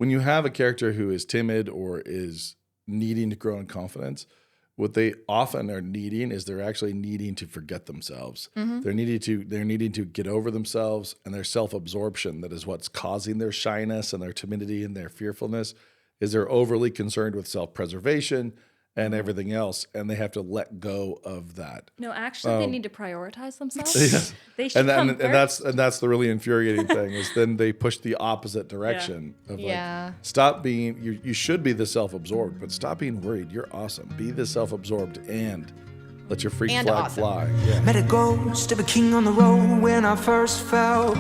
when you have a character who is timid or is needing to grow in confidence, what they often are needing is they're actually needing to forget themselves. They're needing to get over themselves and their self-absorption. That is what's causing their shyness and their timidity and their fearfulness. Is they're overly concerned with self-preservation and everything else, and they have to let go of that. No, actually, they need to prioritize themselves. Yes. They should come first. And that's the really infuriating thing is then they push the opposite direction of like, stop being, you should be the self-absorbed, but stop being worried. You're awesome. Be the self-absorbed and let your freak flag fly. Yeah. Met a ghost of a king on the road when I first fell.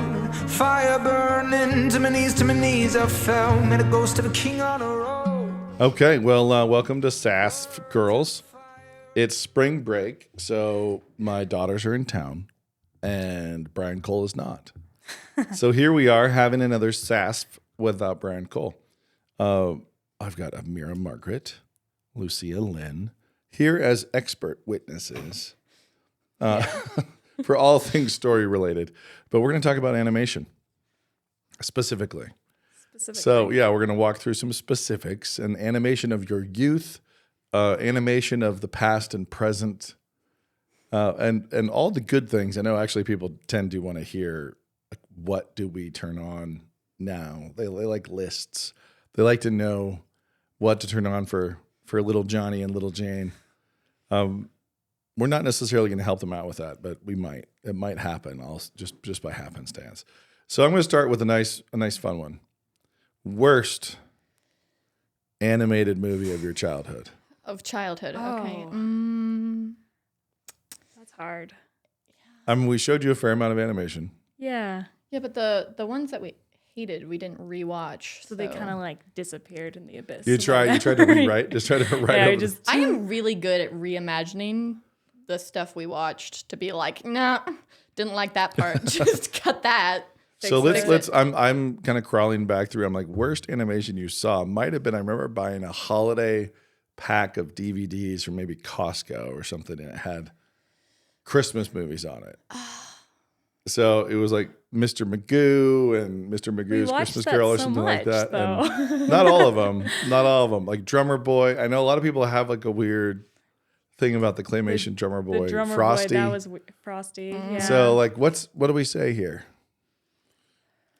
Fire burning to my knees I fell. Met a ghost of a king on the road. Okay, well, welcome to SASF Girls. It's spring break, so my daughters are in town, and Brian Cole is not. So here we are having another SASF without Brian Cole. I've got Amira, Margaret, Lucia, Lynn here as expert witnesses for all things story related. But we're going to talk about animation specifically. So, yeah, we're going to walk through some specifics and animation of your youth, animation of the past and present, and all the good things. I know actually people tend to want to hear, like, what do we turn on now? They like lists. They like to know what to turn on for little Johnny and little Jane. We're not necessarily going to help them out with that, but we might. It might happen just by happenstance. So I'm going to start with a nice fun one. Worst animated movie of your childhood. Okay. That's hard. I mean, we showed you a fair amount of animation. Yeah. Yeah, but the ones that we hated, we didn't rewatch. So they kind of like disappeared in the abyss. You tried to rewrite? Just try to write over. I am really good at reimagining the stuff we watched to be like, nah, didn't like that part. Just cut that. So let's. I'm kind of crawling back through. I'm like, worst animation you saw might have been. I remember buying a holiday pack of DVDs from maybe Costco or something, and it had Christmas movies on it. So it was like Mr. Magoo and Mr. Magoo's Christmas Carol or something like that. And not all of them. Like Drummer Boy. I know a lot of people have like a weird thing about the claymation Drummer Boy. The Drummer Frosty. Boy, that was Frosty. Yeah. So like, what do we say here?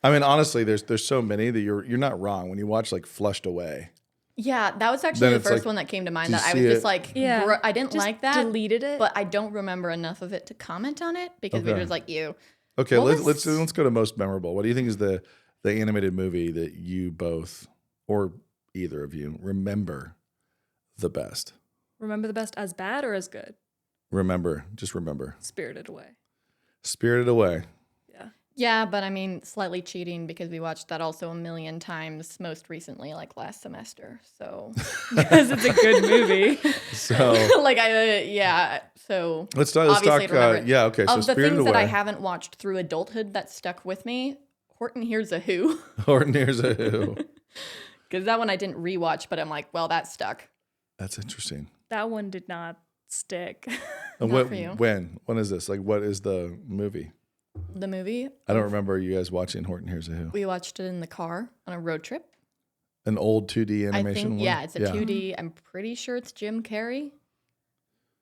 I mean, honestly, there's so many that you're not wrong when you watch like Flushed Away. Yeah, that was actually the first one that came to mind. That I was just like, I didn't like that. Deleted it, but I don't remember enough of it to comment on it because we were just like, ew. Okay, let's go to most memorable. What do you think is the animated movie that you both or either of you remember the best? Remember the best as bad or as good? Just remember. Spirited Away. Spirited Away. Yeah, but I mean, slightly cheating because we watched that also a million times, most recently, like last semester. So because it's a good movie. So So let's talk. Okay. So of the Spirited things Away. that I haven't watched through adulthood that stuck with me, Horton Hears a Who. Horton Hears a Who. Because that one I didn't rewatch, but I'm like, well, that stuck. That's interesting. That one did not stick. Not for you. When is this? Like, what is the movie? The movie? I don't remember you guys watching Horton Hears a Who. We watched it in the car on a road trip. An old 2D animation one? Yeah, it's a 2D. I'm pretty sure it's Jim Carrey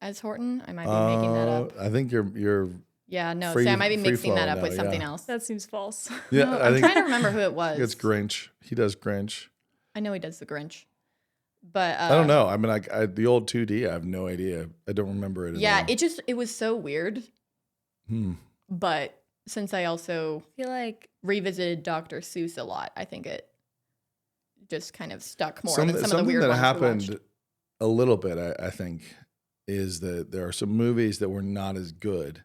as Horton. I might be making that up. I think you're Yeah, no. I might be mixing that up with something else. That seems false. Yeah, no, I'm trying to remember who it was. It's Grinch. He does Grinch. I know he does the Grinch. But I don't know. I mean, the old 2D, I have no idea. I don't remember it at all. It was so weird. But since I also feel like revisited Dr. Seuss a lot, I think it just kind of stuck more Something than some of the weird that ones happened a little bit, I think, is that there are some movies that were not as good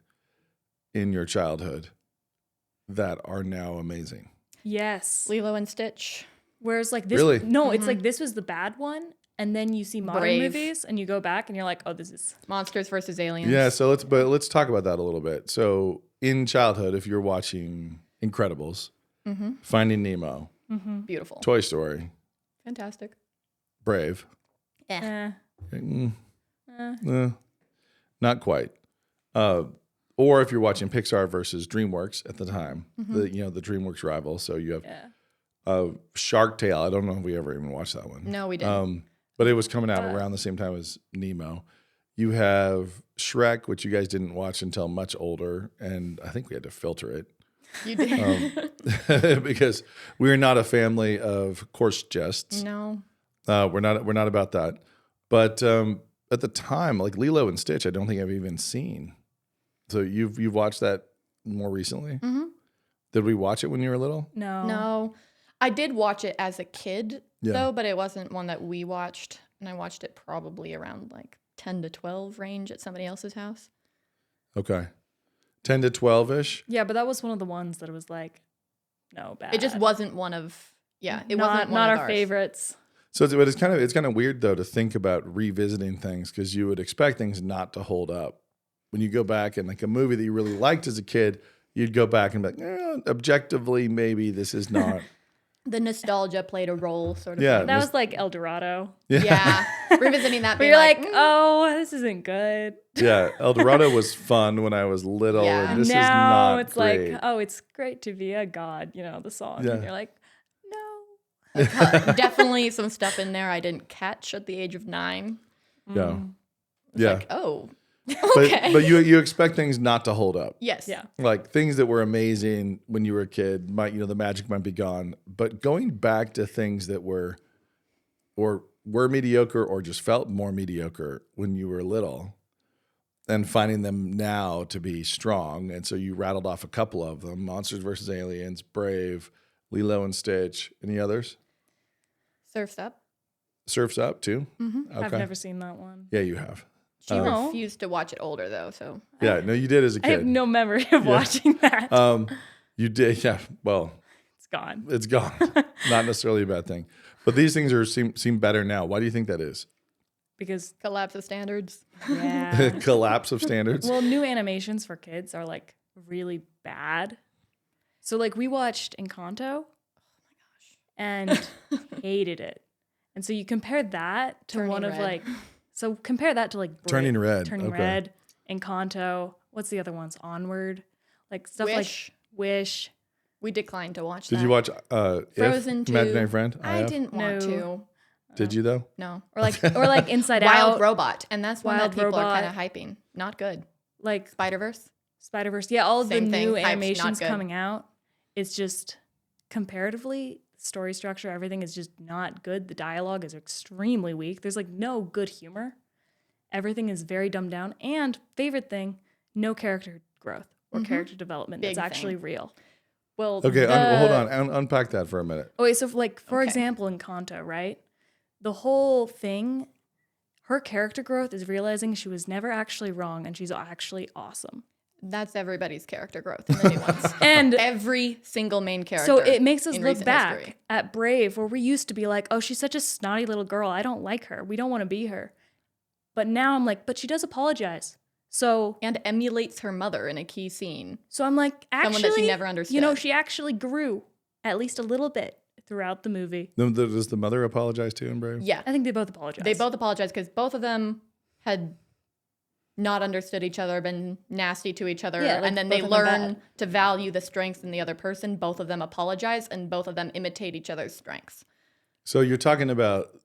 in your childhood that are now amazing. Yes. Lilo and Stitch. Whereas like this, really? No, it's like this was the bad one. And then you see modern movies and you go back and you're like, oh, this is Monsters versus Aliens. Yeah, so let's talk about that a little bit. So in childhood, if you're watching Incredibles, Finding Nemo, beautiful, Toy Story, fantastic, Brave, not quite. Or if you're watching Pixar versus DreamWorks at the time, the DreamWorks rival. So you have Shark Tale. I don't know if we ever even watched that one. No, we didn't. But it was coming out around the same time as Nemo. You have Shrek, which you guys didn't watch until much older, and I think we had to filter it. You did. Because we're not a family of coarse jests. No. We're not about that. But at the time, like Lilo and Stitch, I don't think I've even seen. So you've watched that more recently? Mm-hmm. Did we watch it when you were little? No. I did watch it as a kid, though, but it wasn't one that we watched. And I watched it probably around like 10 to 12 range at somebody else's house. Okay. 10 to 12-ish? Yeah, but that was one of the ones that was like, no, bad. It just wasn't one of, it not, wasn't one not of our ours. favorites. So it's kind of weird, though, to think about revisiting things because you would expect things not to hold up. When you go back and like a movie that you really liked as a kid, you'd go back and be like, objectively, maybe this is not. The nostalgia played a role, sort of. Yeah. thing. That was like El Dorado. Yeah. Revisiting that. But being you're like, "Mm." oh, this isn't good. Yeah, El Dorado was fun when I was little, Yeah. and this is now not it's great. like, oh, it's great to be a god, the song. Yeah. And you're like, no. Definitely some stuff in there I didn't catch at the age of 9. Yeah, It's yeah. like, oh, But okay. but you expect things not to hold up. Yes. Yeah. Like things that were amazing when you were a kid might, the magic might be gone. But going back to things that were mediocre or just felt more mediocre when you were little and finding them now to be strong. And so you rattled off a couple of them: Monsters vs. Aliens, Brave, Lilo and Stitch. Any others? Surf's Up. Surf's Up too? Mm-hmm. I've never seen that one. Yeah, you have. She refused to watch it older, though, so. Yeah, no, you did as a I have kid. no memory of watching that. You did, yeah. Well, It's gone. it's gone. Not necessarily a bad thing. But these things seem better now. Why do you think that is? Because, Collapse of standards. yeah. Collapse of standards? Well, new animations for kids are like really bad. So like we watched Encanto. And hated it. And so you compare that to Turning one of Red. like, so compare that to like Brave, Turning Red, Turning okay. Red, Encanto. What's the other ones? Onward, like stuff Wish. like Wish. We declined to watch that. Did you watch Frozen If, 2? Imaginary Friend? I IF? didn't want No. to. Did you though? No. Or like Inside Wild Out, Robot. And that's one Wild that people are Robot. kind of hyping. Not good. like Spider-Verse. Spider-Verse. Yeah, all of the Same thing. new Hype's not animations good. coming out. It's just comparatively, story structure, everything is just not good. The dialogue is extremely weak. There's like no good humor. Everything is very dumbed down. And favorite thing, no character growth or character development Big that's actually thing. real. Well, Okay, the- hold on. Unpack that for a minute. Okay, so like for Okay. example, in Encanto, right? The whole thing, her character growth is realizing she was never actually wrong and she's actually awesome. That's everybody's character growth in the new ones. And Every single main character. so it makes us in look recent back history. at Brave, where we used to be like, oh, she's such a snotty little girl. I don't like her. We don't want to be her. But now I'm like, but she does apologize. So And emulates her mother in a key scene. I'm like, actually, Someone that she never understood. she actually grew at least a little bit throughout the movie. Does the mother apologize to him, Brave? Yeah. I think they both apologize. They both apologized because both of them had not understood each other, been nasty to each other, Yeah, like, and then they both of them learn bad. to value the strengths in the other person. Both of them apologize, and both of them imitate each other's strengths. So you're talking about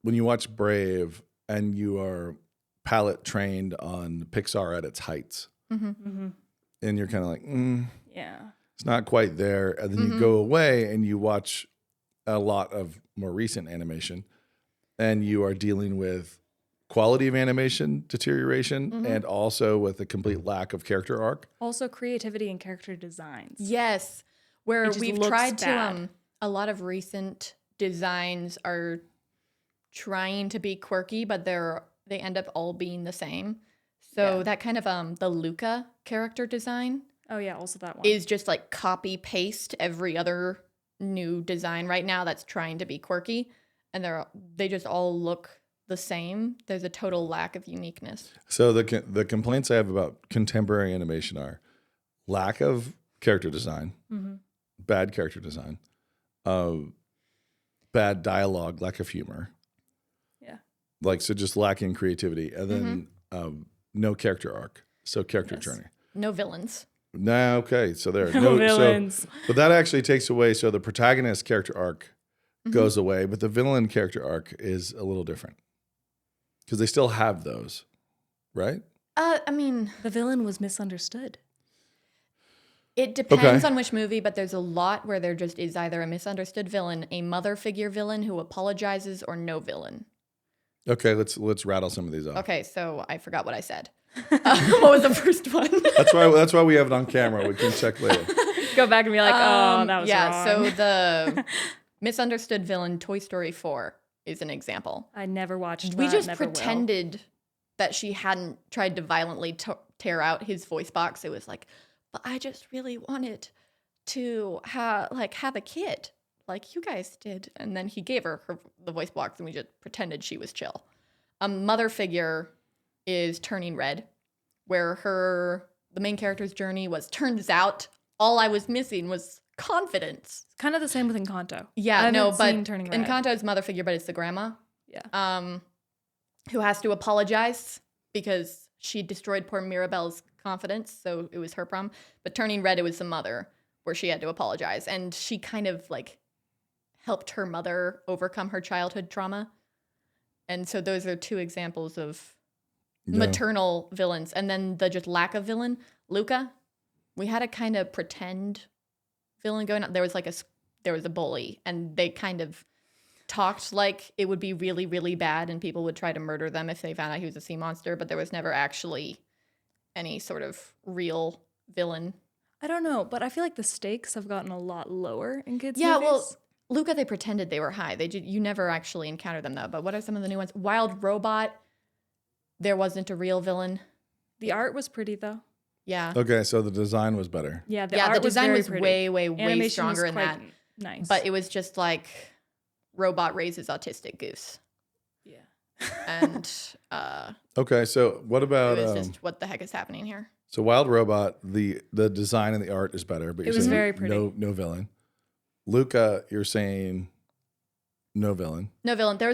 when you watch Brave and you are palate trained on Pixar at its heights, Mhm. and you're kind of like, Yeah. it's not quite there. And then you go away and you watch a lot of more recent animation, and you are dealing with quality of animation deterioration and also with a complete lack of character arc. Also, creativity and character designs. Yes, where It just we've looks tried bad. to a lot of recent designs are trying to be quirky, but they end up all being the same. So Yeah. that kind of the Luca character design Oh yeah, also that one. is just like copy paste every other new design right now that's trying to be quirky, and they just all look the same. There's a total lack of uniqueness. So the complaints I have about contemporary animation are lack of character design, bad character design, bad dialogue, lack of humor. Yeah. Like, so just lacking creativity, and then no character arc. So character Yes. journey. No villains. Nah, okay. So there. No villains. But that actually takes away. So the protagonist character arc goes away, but the villain character arc is a little different because they still have those, right? I mean, The villain was misunderstood. it depends Okay. on which movie, but there's a lot where there just is either a misunderstood villain, a mother figure villain who apologizes, or no villain. Okay, let's rattle some of these off. Okay, so I forgot what I said. What was the first one? That's why we have it on camera. We can check later. Go back and be like, oh, that was yeah, wrong. so the misunderstood villain, Toy Story 4, is an example. I never watched We that, just never will. pretended that she hadn't tried to violently tear out his voice box. It was like, but I just really wanted to have a kid like you guys did. And then he gave her the voice box and we just pretended she was chill. A mother figure is Turning Red, where the main character's journey was, turns out all I was missing was confidence. It's kind of the same with Encanto. Yeah, I no, haven't but seen Turning Red. Encanto's mother figure, but it's the grandma. Yeah. Who has to apologize because she destroyed poor Mirabelle's confidence, so it was her problem. But Turning Red, it was the mother where she had to apologize, and she kind of like helped her mother overcome her childhood trauma. And so those are two examples of maternal villains. And then the just lack of villain, Luca. We had a kind of pretend villain going on. There was a bully, and they kind of talked like it would be really, really bad and people would try to murder them if they found out he was a sea monster, but there was never actually any sort of real villain. I don't know, but I feel like the stakes have gotten a lot lower in kids' Yeah, movies. well, Luca, they pretended they were high. You never actually encountered them, though. But what are some of the new ones? Wild Robot, there wasn't a real villain. The art was pretty, though. Yeah. Okay, so the design was better. Yeah, The art design was, was very way, pretty. way, way Animation stronger was in quite that. Nice. But it was just like robot raises autistic goose. yeah. And Okay, so what it about was just, what the heck is happening here? so Wild Robot? The design and the art is better, but It you're was saying very pretty. no villain. Luca, you're saying no villain. No villain. There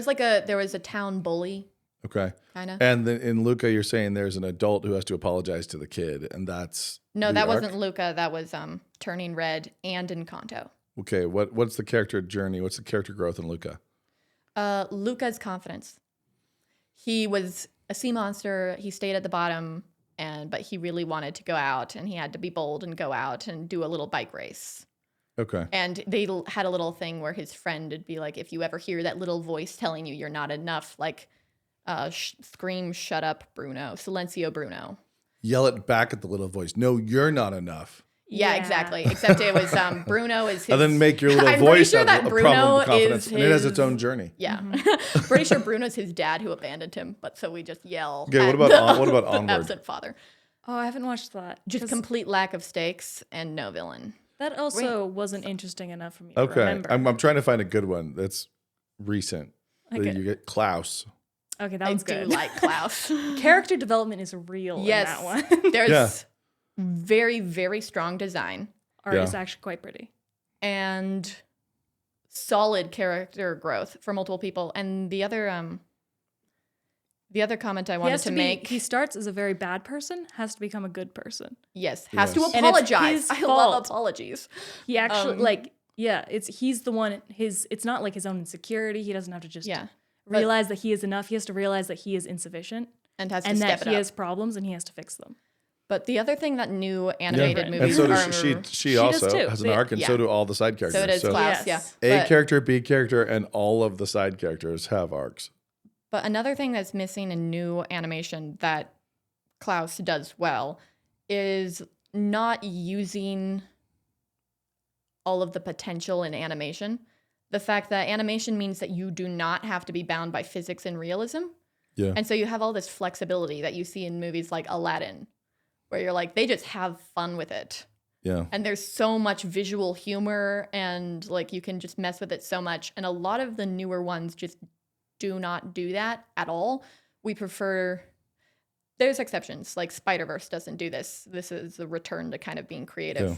was a town bully, Okay, kind of. and then in Luca, you're saying there's an adult who has to apologize to the kid, and that's No, the that arc? wasn't Luca. That was Turning Red and Encanto. Okay, what's the character journey? What's the character growth in Luca? Luca's confidence. He was a sea monster. He stayed at the bottom, but he really wanted to go out, and he had to be bold and go out and do a little bike race. Okay, And they had a little thing where his friend would be like, if you ever hear that little voice telling you you're not enough, like scream, shut up, Bruno, silencio, Bruno. yell it back at the little voice. No, you're not enough. Yeah, Yeah. exactly. Except it was Bruno is his. And then make your little I'm pretty voice sure have that a Bruno problem with confidence, is and it has his- its own journey. Yeah, pretty sure Bruno's his dad who abandoned him, but so we just yell. Okay, what at about what about the Onward? absent father? Oh, I haven't watched that. Just 'Cause complete lack of stakes and no villain. that also wasn't interesting enough for me to Okay, remember. I'm trying to find a good one that's recent. Okay. You get Klaus. Okay, that I one's do good. like Klaus. Character development is real Yes, in that one. there's Yeah. very, very strong design Art Yeah. is actually quite pretty. and solid character growth for multiple people. And the other comment I wanted to make, He starts as a very bad person, has to become a good person. yes, has to Yes. And it's apologize. his I love fault. apologies. He actually he's the one. It's not like his own insecurity. He doesn't have to just Yeah, realize that he is enough. He has to realize that he is insufficient and has to and step that it he up. has problems and he has to fix them. But the other thing that new animated And movies so are, does she does also too. has an They- arc, and so yeah. do all the side characters. so does Klaus, Yes. yeah. A But- character, B character, and all of the side characters have arcs. But another thing that's missing in new animation that Klaus does well is not using all of the potential in animation. The fact that animation means that you do not have to be bound by physics and realism. Yeah. And so you have all this flexibility that you see in movies like Aladdin, where you're like, they just have fun with it. Yeah. And there's so much visual humor and like you can just mess with it so much. And a lot of the newer ones just do not do that at all. We prefer, there's exceptions, like Spider-Verse doesn't do this. This is a return to kind of being creative. Yeah.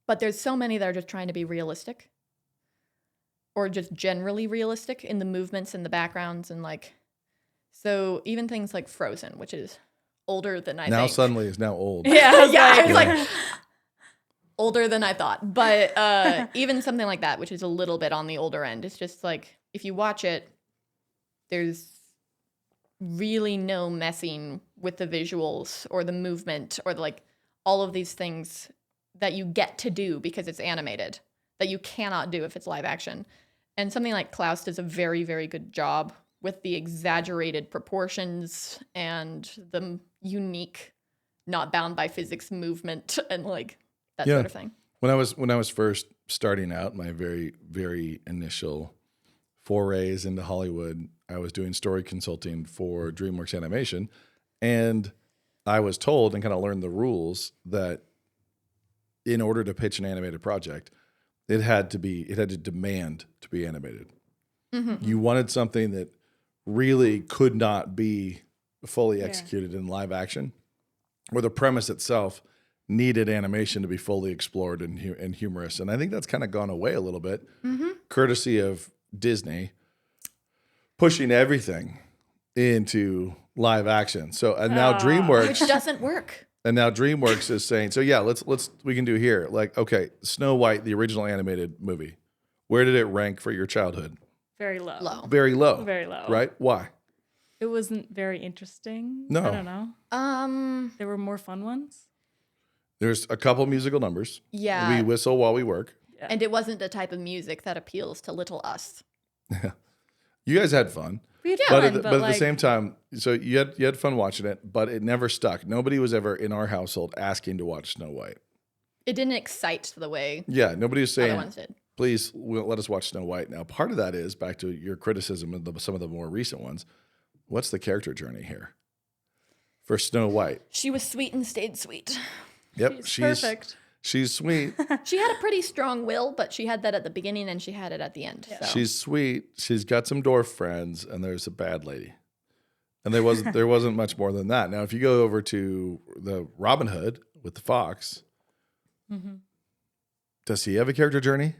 But there's so many that are just trying to be realistic or just generally realistic in the movements and the backgrounds and like, so even things like Frozen, which is older than I Now think. suddenly is now old. Yeah, Yeah, it's like older than I thought. But even something like that, which is a little bit on the older end, it's just like if you watch it, there's really no messing with the visuals or the movement or like all of these things that you get to do because it's animated that you cannot do if it's live action. And something like Klaus does a very, very good job with the exaggerated proportions and the unique, not bound by physics movement and like that sort of thing. When I was first starting out, my very, very initial forays into Hollywood, I was doing story consulting for DreamWorks Animation, and I was told and kind of learned the rules that in order to pitch an animated project, it had to demand to be animated. Mm-hmm. You wanted something that really could not be fully executed in live action, or the premise itself needed animation to be fully explored and humorous. And I think that's kind of gone away a little bit, courtesy of Disney pushing everything into live action. So and now DreamWorks, which doesn't work. And now DreamWorks is saying, so yeah, let's we can do here. Like, okay, Snow White, the original animated movie, where did it rank for your childhood? Very low. Very low. Very low. Right? Why? It wasn't very interesting. No. I don't know. There were more fun ones. There's a couple musical numbers. Yeah. We whistle while we work. Yeah. And it wasn't the type of music that appeals to little us. You guys had fun. We had But, fun, at but the same time, so you had fun watching it, but it never stuck. Nobody was ever in our household asking to watch Snow White. It didn't excite the way Yeah, nobody was other saying, ones did. please let us watch Snow White. Now, part of that is back to your criticism of some of the more recent ones. What's the character journey here for Snow White? She was sweet and stayed sweet. Yep, she's perfect. She's sweet. She had a pretty strong will, but she had that at the beginning and she had it at the end. So. She's sweet. She's got some dwarf friends, and there's a bad lady. And there wasn't much more than that. Now, if you go over to the Robin Hood with the fox, does he have a character journey?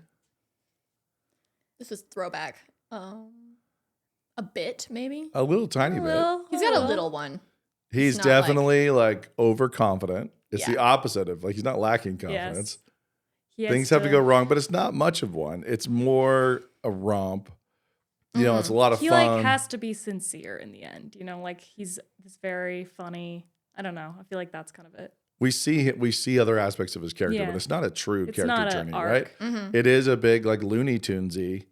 This is throwback. A bit, maybe. A little tiny bit. He's got a little one. He's not definitely like overconfident. It's the Yeah. opposite of like he's not lacking confidence. He has Things have to go wrong, but it's not much of one. It's more a romp. You know, it's a lot of He fun. like has to be sincere in the end. You know, like he's this very funny. I don't know. I feel like that's kind of it. We see other aspects of his character, Yeah. but it's not a true It's character not journey, an arc. right? Mm-hmm. It is a big like Looney Tunesy,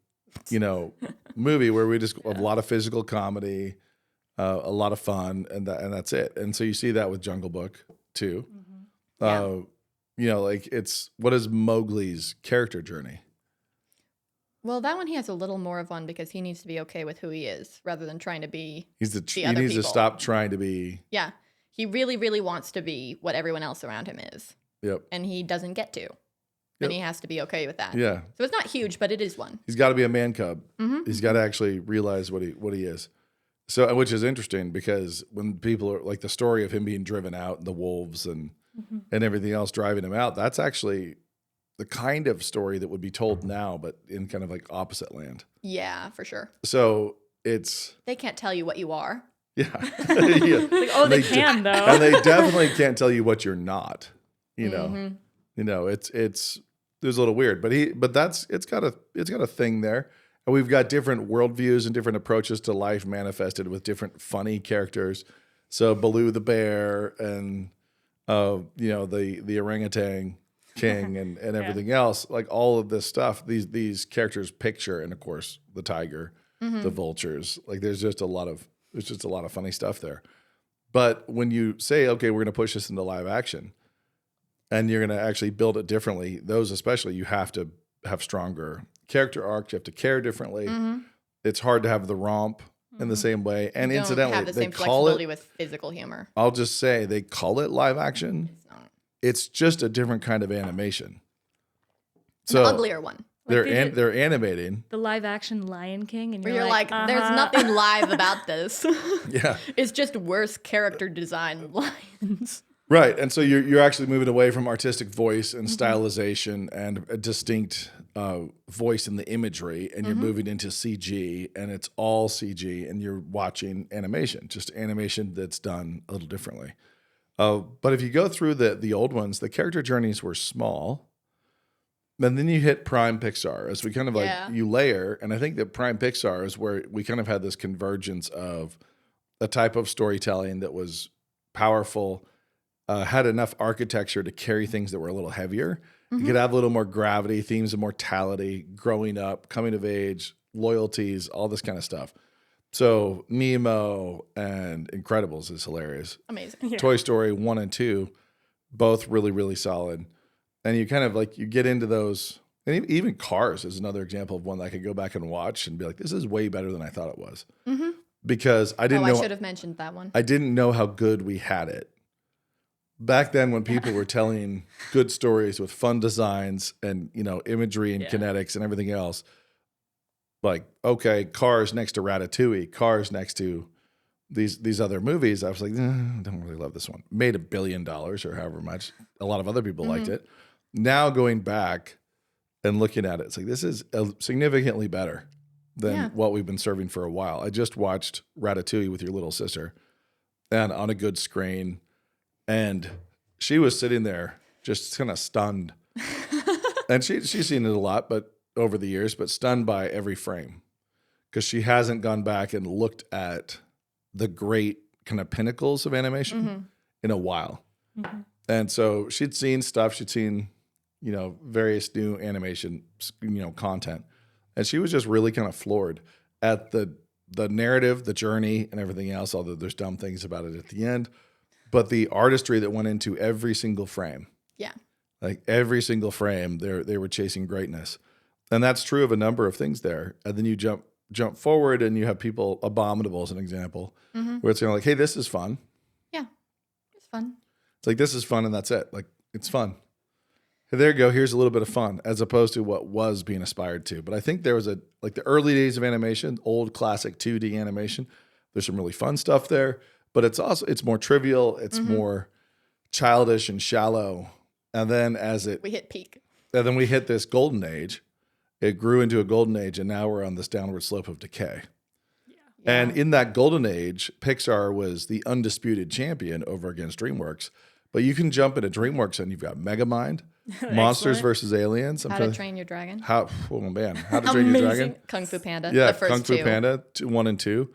movie where we just have a lot of physical comedy, a lot of fun, and that's it. And so you see that with Jungle Book too. Like what is Mowgli's character journey? Well, that one he has a little more of one because he needs to be okay with who he is rather than trying to be He other needs to people. stop trying to be. Yeah. He really, really wants to be what everyone else around him is. Yep. And he doesn't get to. Yep. And he has to be okay with that. Yeah. So it's not huge, but it is one. He's got to be a man cub. Mm-hmm. He's got to actually realize what he is. So, which is interesting because when people are like the story of him being driven out, and the wolves and everything else driving him out, that's actually the kind of story that would be told now, but in kind of like opposite land. Yeah, for sure. So it's They can't tell you what you are. yeah, yeah. Like, oh, they can though. And they definitely can't tell you what you're not. Mm-hmm. It's a little weird, but it's got a thing there. And we've got different worldviews and different approaches to life manifested with different funny characters. So Baloo the bear and the orangutan king and everything else, like all of this stuff, these characters picture, and of course the tiger, the vultures. Like there's just a lot of funny stuff there. But when you say, okay, we're going to push this into live action, and you're going to actually build it differently, those especially, you have to have stronger character arcs. You have to care differently. It's hard to have the romp in the same way. And You don't incidentally, have the they same call flexibility it. with physical humor. I'll just say they call it live action. It's not. It's just a different kind of animation. An uglier one. They're animating. The live action Lion King, and Where you're you're like, there's uh-huh. nothing live about this. Yeah. It's just worse character design lions. Right. And so you're actually moving away from artistic voice and stylization and a distinct voice in the imagery, and you're moving into CG, and it's all CG, and you're watching animation, just animation that's done a little differently. But if you go through the old ones, the character journeys were small. And then you hit Prime Pixar as we kind of like you layer. And I think that Prime Pixar is where we kind of had this convergence of a type of storytelling that was powerful, had enough architecture to carry things that were a little heavier. You could have a little more gravity, themes of mortality, growing up, coming of age, loyalties, all this kind of stuff. So Nemo and Incredibles is hilarious. Amazing. Yeah. Toy Story 1 and 2, both really, really solid. And you kind of like, you get into those, and even Cars is another example of one that I could go back and watch and be like, this is way better than I thought it was. Because I didn't know. I should have mentioned that one. I didn't know how good we had it. Back then when people were telling good stories with fun designs and, you know, imagery and kinetics and everything else, like, okay, Cars next to Ratatouille, Cars next to these other movies, I was like, I don't really love this one. Made $1 billion or however much. A lot of other people liked it. Now going back and looking at it, it's like, this is significantly better than what we've been serving for a while. I just watched Ratatouille with your little sister and on a good screen, and she was sitting there just kind of stunned. And she's seen it a lot, but over the years, but stunned by every frame because she hasn't gone back and looked at the great kind of pinnacles of animation in a while. And so she'd seen stuff, she'd seen, you know, various new animation, you know, content. And she was just really kind of floored at the narrative, the journey, and everything else, although there's dumb things about it at the end. But the artistry that went into every single frame. Yeah. Like every single frame, they were chasing greatness. And that's true of a number of things there. And then you jump forward and you have people, Abominable as an example, where it's kind of like, hey, this is fun. Yeah, it's fun. It's like, this is fun and that's it. Like, it's fun. Hey, there you go. Here's a little bit of fun as opposed to what was being aspired to. But I think there was like the early days of animation, old classic 2D animation. There's some really fun stuff there, but it's more trivial. It's more childish and shallow. And then we hit peak. And then we hit this golden age. It grew into a golden age, and now we're on this downward slope of decay. Yeah. And in that golden age, Pixar was the undisputed champion over against DreamWorks. But you can jump into DreamWorks, and you've got Megamind, Monsters vs. Aliens. How to Train Your Dragon. How to Train Your Dragon. Kung Fu Panda. Yeah, the first Kung Fu Panda 1 and 2.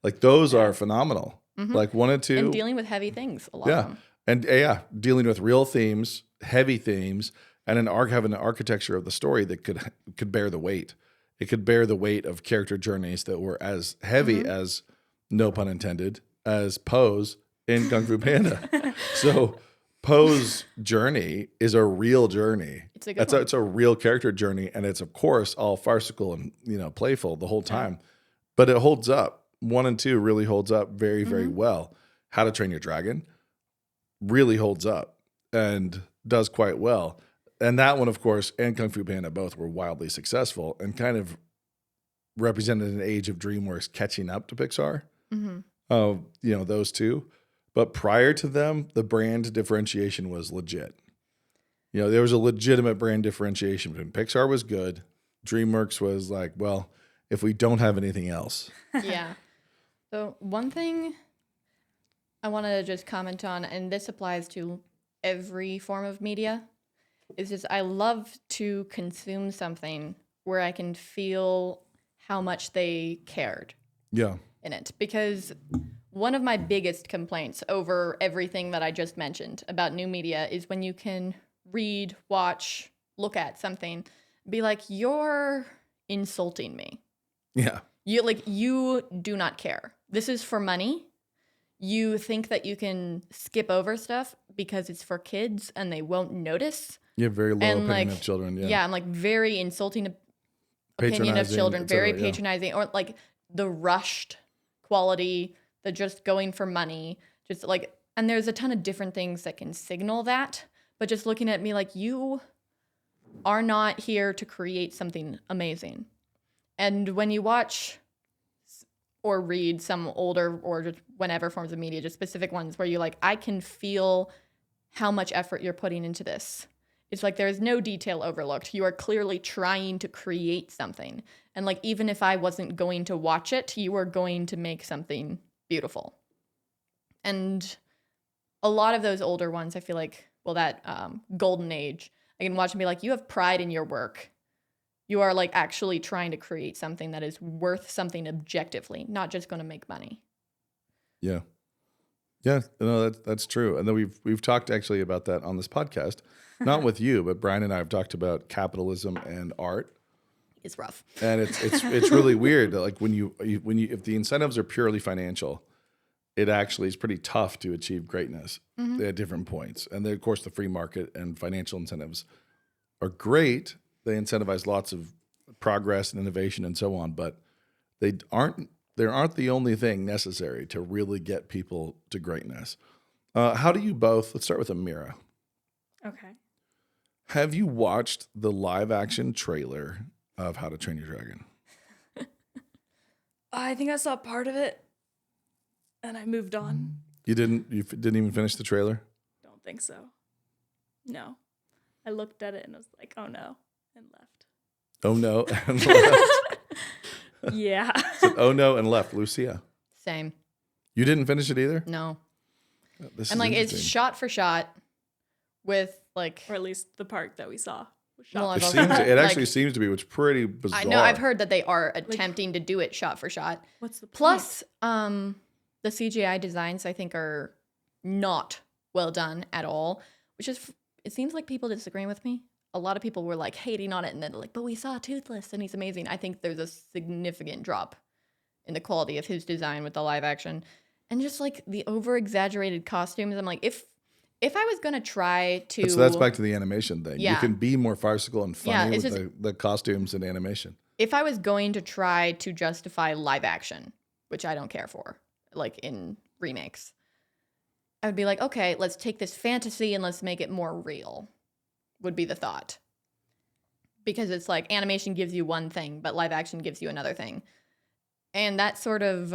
Like, those are phenomenal. Like 1 and 2. And dealing with heavy things, a lot of them. And dealing with real themes, heavy themes, and having an architecture of the story that could bear the weight. It could bear the weight of character journeys that were as heavy as, no pun intended, as Poe's in Kung Fu Panda. So Poe's journey is a real journey. It's a good one. It's a real character journey, and it's of course all farcical and, you know, playful the whole time. But it holds up. 1 and 2 really holds up very, very well. How to Train Your Dragon really holds up and does quite well. And that one, of course, and Kung Fu Panda both were wildly successful and kind of represented an age of DreamWorks catching up to Pixar. You know, those two. But prior to them, the brand differentiation was legit. You know, there was a legitimate brand differentiation between Pixar was good. DreamWorks was like, well, if we don't have anything else. Yeah. So one thing I want to just comment on, and this applies to every form of media, is just I love to consume something where I can feel how much they cared in it. Because one of my biggest complaints over everything that I just mentioned about new media is when you can read, watch, look at something, be like, you're insulting me. Yeah. You do not care. This is for money. You think that you can skip over stuff because it's for kids and they won't notice. You have very low opinion of children. Yeah, I'm like very insulting opinion of children, very patronizing, or like the rushed quality, the just going for money, just like, and there's a ton of different things that can signal that, but just looking at me like, you are not here to create something amazing. And when you watch or read some older or just whenever forms of media, just specific ones where you're like, I can feel how much effort you're putting into this. It's like there's no detail overlooked. You are clearly trying to create something. And like even if I wasn't going to watch it, you are going to make something beautiful. And a lot of those older ones, I feel like, well, that golden age, I can watch and be like, you have pride in your work. You are like actually trying to create something that is worth something objectively, not just going to make money. Yeah. Yeah, no, that's true. And then we've talked actually about that on this podcast, not with you, but Brian and I have talked about capitalism and art. It's rough. And it's really weird that like when you if the incentives are purely financial, it actually is pretty tough to achieve greatness at different points. And then of course the free market and financial incentives are great. They incentivize lots of progress and innovation and so on, but they aren't the only thing necessary to really get people to greatness. How do you both, let's start with Amira. Okay. Have you watched the live action trailer of How to Train Your Dragon? I think I saw part of it and I moved on. You didn't even finish the trailer? Don't think so. No. I looked at it and I was like, oh no, and left. Oh no, and left. Yeah. So, oh no, and left. Lucia. Same. You didn't finish it either? No. This And is like it's interesting. shot for shot with like Or at least the part that we saw was Well, shot. I've It, also seems, heard, it actually like- seems to be, which is pretty bizarre. I know I've heard that they are attempting to do it shot for shot. What's the point? Plus, the CGI designs I think are not well done at all, which is it seems like people disagree with me. A lot of people were like hating on it and then like, but we saw Toothless and he's amazing. I think there's a significant drop in the quality of his design with the live action. And just like the over exaggerated costumes. I'm like, if I was gonna try to So that's back to the animation thing. You Yeah. can be more farcical and funny it's with just- the costumes and animation. if I was going to try to justify live action, which I don't care for, like in remakes, I would be like, okay, let's take this fantasy and let's make it more real, would be the thought. Because it's like animation gives you one thing, but live action gives you another thing. And that sort of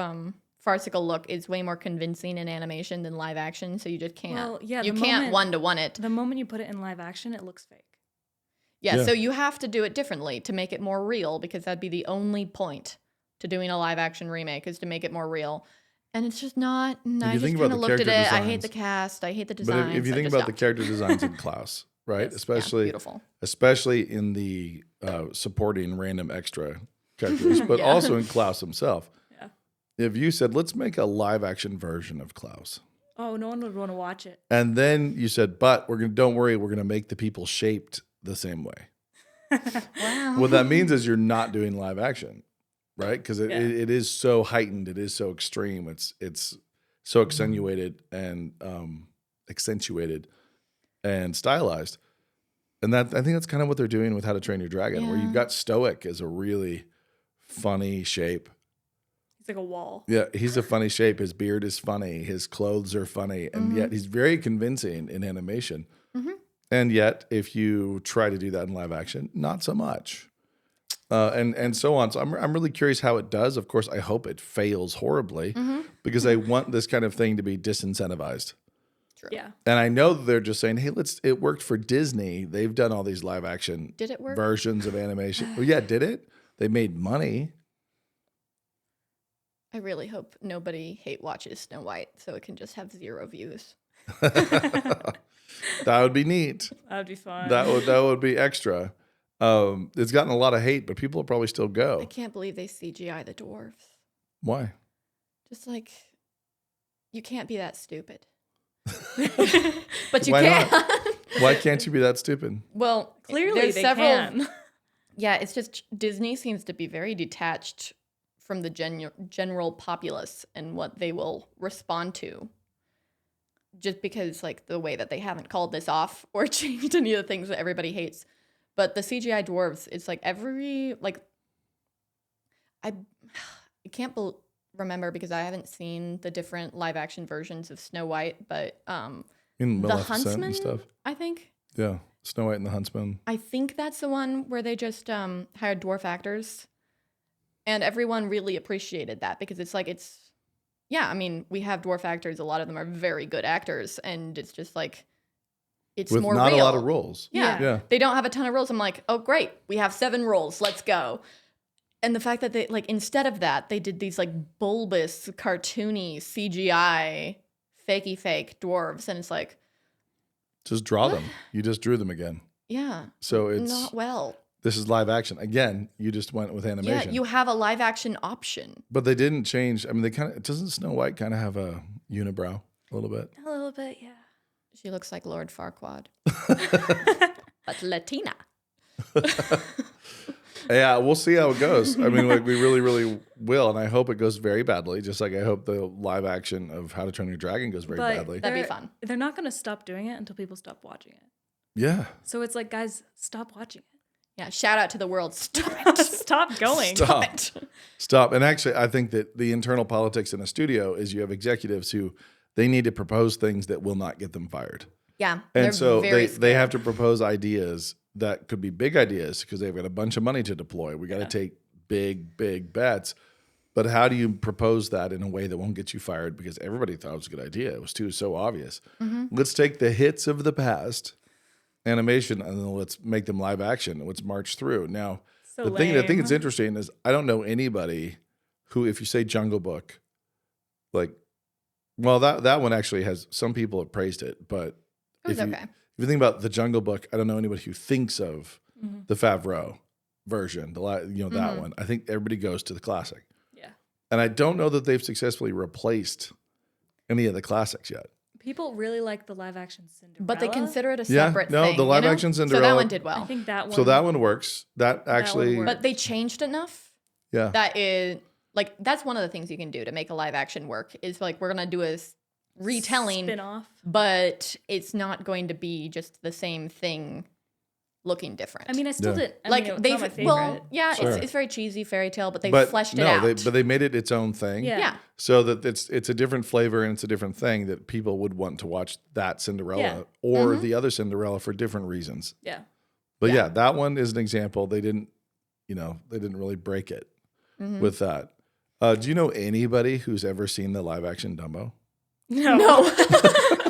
farcical look is way more convincing in animation than live action, so you just can't. Well, yeah, you the can't moment- one-to-one it. The moment you put it in live action, it looks fake. Yeah, so you have to do it differently to make it more real because that'd be the only point to doing a live action remake is to make it more real. And it's just not. And I you just think about kind of the looked at it. character I hate the designs- cast. I hate the But designs. if you I think just about the stopped. character designs in Klaus, right? Yes, yeah, beautiful. especially in the supporting random extra characters, but Yeah. also in Klaus himself. Yeah. If you said, let's make a live action version of Klaus, Oh, no one would want to watch it. and then you said, but don't worry, we're gonna make the people shaped the same way. Wow. What that means is you're not doing live action, right? Because Yeah. it is so heightened, it is so extreme, it's so accentuated and stylized, and that I think that's kind of what they're doing with How to Train Your Dragon, where Yeah. you've got Stoic as a really funny shape. It's like a wall. Yeah, he's a funny shape. His beard is funny. His clothes are funny, and yet he's very convincing in animation. And yet, if you try to do that in live action, not so much, and so on. So I'm really curious how it does. Of course, I hope it fails horribly because I want this kind of thing to be disincentivized. Yeah. And I know that they're just saying, "Hey, it worked for Disney. They've done all these live action Did it work? versions of animation. Well, yeah, did it? They made money." I really hope nobody hate watches Snow White so it can just have 0 views. That would be neat. That would be fun. That would be extra. It's gotten a lot of hate, but people will probably still I go. can't believe they CGI the dwarves. Why? Just like, you can't be that stupid. But you Why can. not? Why can't you be that stupid? Well, Clearly, there's they several. can. Yeah, it's just Disney seems to be very detached from the general populace and what they will respond to. Just because, like, the way that they haven't called this off or changed any of the things that everybody hates. But the CGI dwarves, it's like I can't remember because I haven't seen the different live action versions of Snow White, but In the Maleficent Huntsman, and stuff. I think. Yeah, Snow White and the Huntsman. I think that's the one where they just hired dwarf actors. And everyone really appreciated that because it's like yeah, I mean, we have dwarf actors. A lot of them are very good actors. And it's just like, it's With more not real. a lot of rules. Yeah. Yeah. They don't have a ton of rules. I'm like, oh, great. We have 7 rules. Let's go. And the fact that they, like, instead of that, they did these, like, bulbous, cartoony, CGI, fakey fake dwarves. And it's like, Just draw them. You just drew them again. yeah. So it's not well. This is live action. Again, you just went with animation. Yeah, you have a live action option. But they didn't change. I mean, they kind of, doesn't Snow White kind of have a unibrow a little bit? A little bit, yeah. She looks like Lord Farquaad. But Latina. Yeah, we'll see how it goes. I mean, like, we really, really will. And I hope it goes very badly, just like I hope the live action of How to Train Your Dragon goes very But badly. That'd be fun. They're not going to stop doing it until people stop watching it. Yeah. So it's like, guys, stop watching Yeah, shout out to the world. Stop it. it. Stop going. Stop. it. Stop. And actually, I think that the internal politics in a studio is you have executives who they need to propose things that will not get them fired. Yeah. And so very they have to propose ideas that could be big ideas because they've got a bunch of money to deploy. We got to take big bets. But how do you propose that in a way that won't get you fired? Because everybody thought it was a good idea. It was so obvious. Let's take the hits of the past, animation, and then let's make them live action. Let's march through. Now, So the thing I think lame. it's interesting is I don't know anybody who, if you say Jungle Book, like, well, that one actually has, some people have praised it, but It was if you, okay. if you think about the Jungle Book, I don't know anybody who thinks of the Favreau version, that one. I think everybody goes to the classic. Yeah. And I don't know that they've successfully replaced any of the classics yet. People really like the live action Cinderella. But they consider it a Yeah, separate no, thing. the live you know? action So that Cinderella- one did I well. think that one. So that one works. That actually, works. But they changed enough yeah. that is, like, that's one of the things you can do to make a live action work is, like, we're going to do a retelling, spin-off. but it's not going to be just the same thing looking different. I mean, I still Yeah. did. I like mean, it's they've not my favorite. well, yeah, Sure. it's very cheesy fairy tale, but they but fleshed no, it out. but they made it its own thing. Yeah. yeah, So that it's a different flavor and it's a different thing that people would want to watch that Cinderella Yeah. or the other Cinderella for different reasons. Yeah. But yeah, that one is an example. They didn't really break it with that. Do you know anybody who's ever seen the live action Dumbo? No. no,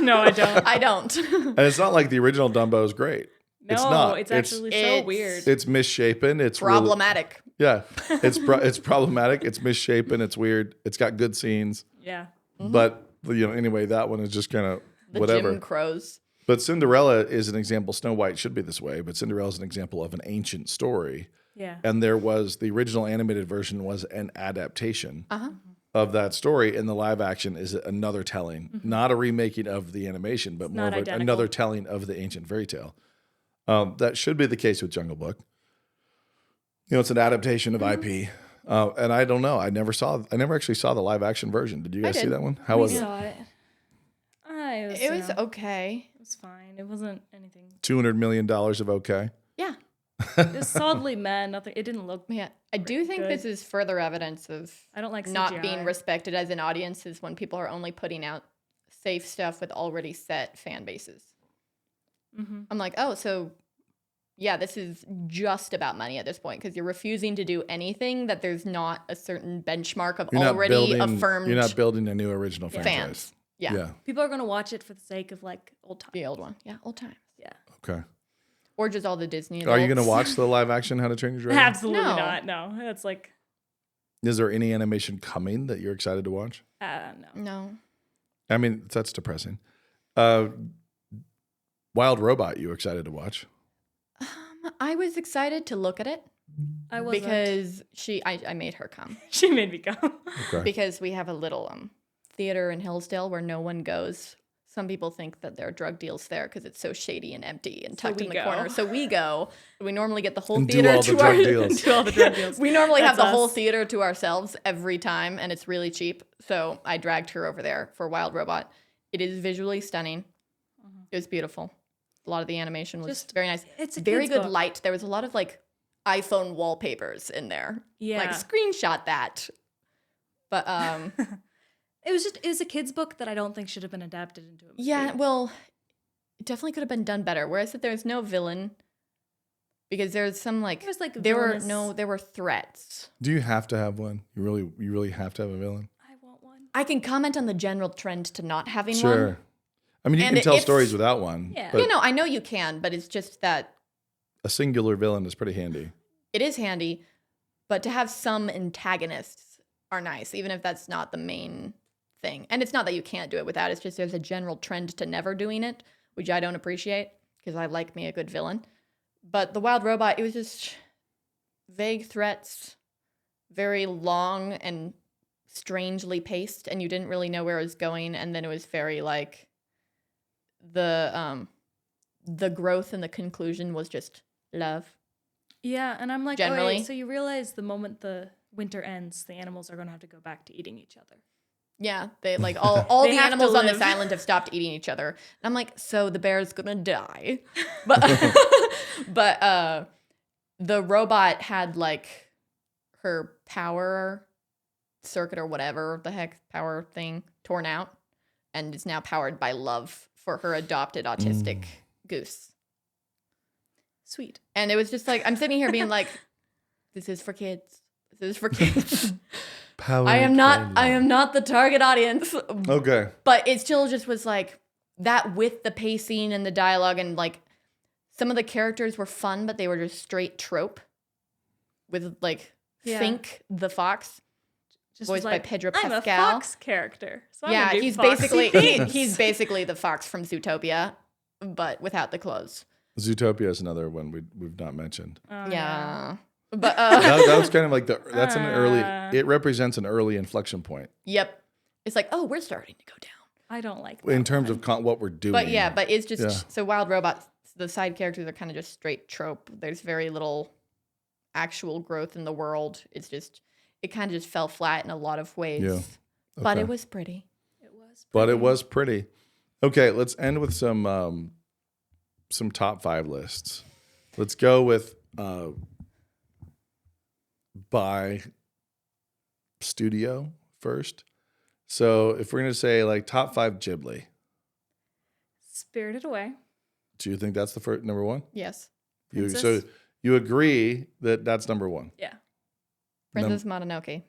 No, I don't. I don't. And it's not like the original Dumbo is great. No, It's not. it's actually so It's- weird. It's misshapen. It's really- Problematic. yeah, it's problematic. It's misshapen. It's weird. It's got good scenes, Yeah. but anyway, that one is just kind of The whatever. Jim Crows. But Cinderella is an example. Snow White should be this way, but Cinderella is an example of an ancient story. Yeah. And there was the original animated version was an adaptation of that story, and the live action is another telling, not a remaking of the animation, but more not of identical. another telling of the ancient fairy tale. That should be the case with Jungle Book. It's an adaptation of IP, and I don't know. I never actually saw the live action version. Did you guys see did. that one? How We was it? saw it. It was okay. It was fine. It wasn't anything. $200 million of okay. Yeah. It was solidly meh. Nothing. It didn't look. Yeah. I do think good. this is further evidence of I don't like not CGI. being respected as an audience is when people are only putting out safe stuff with already set fan bases. Mm-hmm. I'm like, oh, so yeah, this is just about money at this point because you're refusing to do anything that there's not a certain benchmark of already affirmed You're not building a new original franchise. fans. Yeah. Yeah. People are gonna watch it for the sake of like old times. The old one. Yeah, old times. Yeah. Okay. Or just all the Disney Are you going to adults. watch the live action How to Train Your Dragon? Absolutely No. not. No, that's like Is there any animation coming that you're excited to watch? no. No. I mean, that's depressing. Wild Robot, you excited to watch? I was excited to look at it I wasn't. because I made her come She made me go. Okay. because we have a little theater in Hillsdale where no one goes. Some people think that there are drug deals there because it's so shady and empty and tucked we in the go. corner. So we go. We normally get the whole And do theater all the to drug our deals. Do all the drug deals. We normally have That's the whole us. theater to ourselves every time, and it's really cheap. So I dragged her over there for Wild Robot. It is visually stunning. It was beautiful. A lot of the animation was Just- very nice. it's a very kid's good book. light. There was a lot of like iPhone wallpapers in there. Yeah. Like screenshot that. But It was a kid's book that I don't think should have been adapted into a movie. yeah, well, it definitely could have been done better. Whereas that there's no villain because there's some like There's, like, there were villainous- there were threats. Do you have to have one? You really have to have a villain? I want one. I can comment on the general trend to not having Sure. one. I mean, you And can tell it's- stories without one. Yeah. But I know you can, but it's just that a singular villain is pretty handy. it is handy. But to have some antagonists are nice, even if that's not the main thing. And it's not that you can't do it without. It's just there's a general trend to never doing it, which I don't appreciate because I like me a good villain. But the Wild Robot, it was just vague threats, very long and strangely paced, and you didn't really know where it was going. And then it was very like the growth and the conclusion was just love. Yeah, and I'm like, Generally. oh, wait, so you realize the moment the winter ends, the animals are going to have to go back to eating each other. Yeah, they like all They the have to animals on live. this island have stopped eating each other. And I'm like, so the bear's gonna die. But but the robot had like her power circuit or whatever the heck power thing torn out and is now powered by love for her adopted autistic goose. Sweet. And it was just like I'm sitting here being like, this is for kids. This is for kids. I am not the target audience. Okay. But it still just was like that with the pacing and the dialogue and like some of the characters were fun, but they were just straight trope with like Yeah. Fink the fox, Just voiced by like, Pedro I'm a Pascal. fox character. So I'm Yeah, gonna do he's foxy basically things. he's basically the fox from Zootopia, but without the clothes. Zootopia is another one we've not mentioned. Oh, Yeah. But That was kind of like that's an early. Uh. It represents an early inflection point yep. It's like, oh, we're starting to go down. I don't like in that terms one. of what we're doing. But yeah, but it's just Yeah. so Wild Robots, the side characters are kind of just straight trope. There's very little actual growth in the world. It's just it kind of just fell flat in a lot of ways. Yeah. But Okay. it was pretty. It was. But it pretty. was pretty. Okay, let's end with some top 5 lists. Let's go with by studio first. So if we're gonna say like top 5 Ghibli, Spirited Away. do you think that's the first number one? Yes. Princess? So you agree that that's number one. Yeah. Princess Mononoke.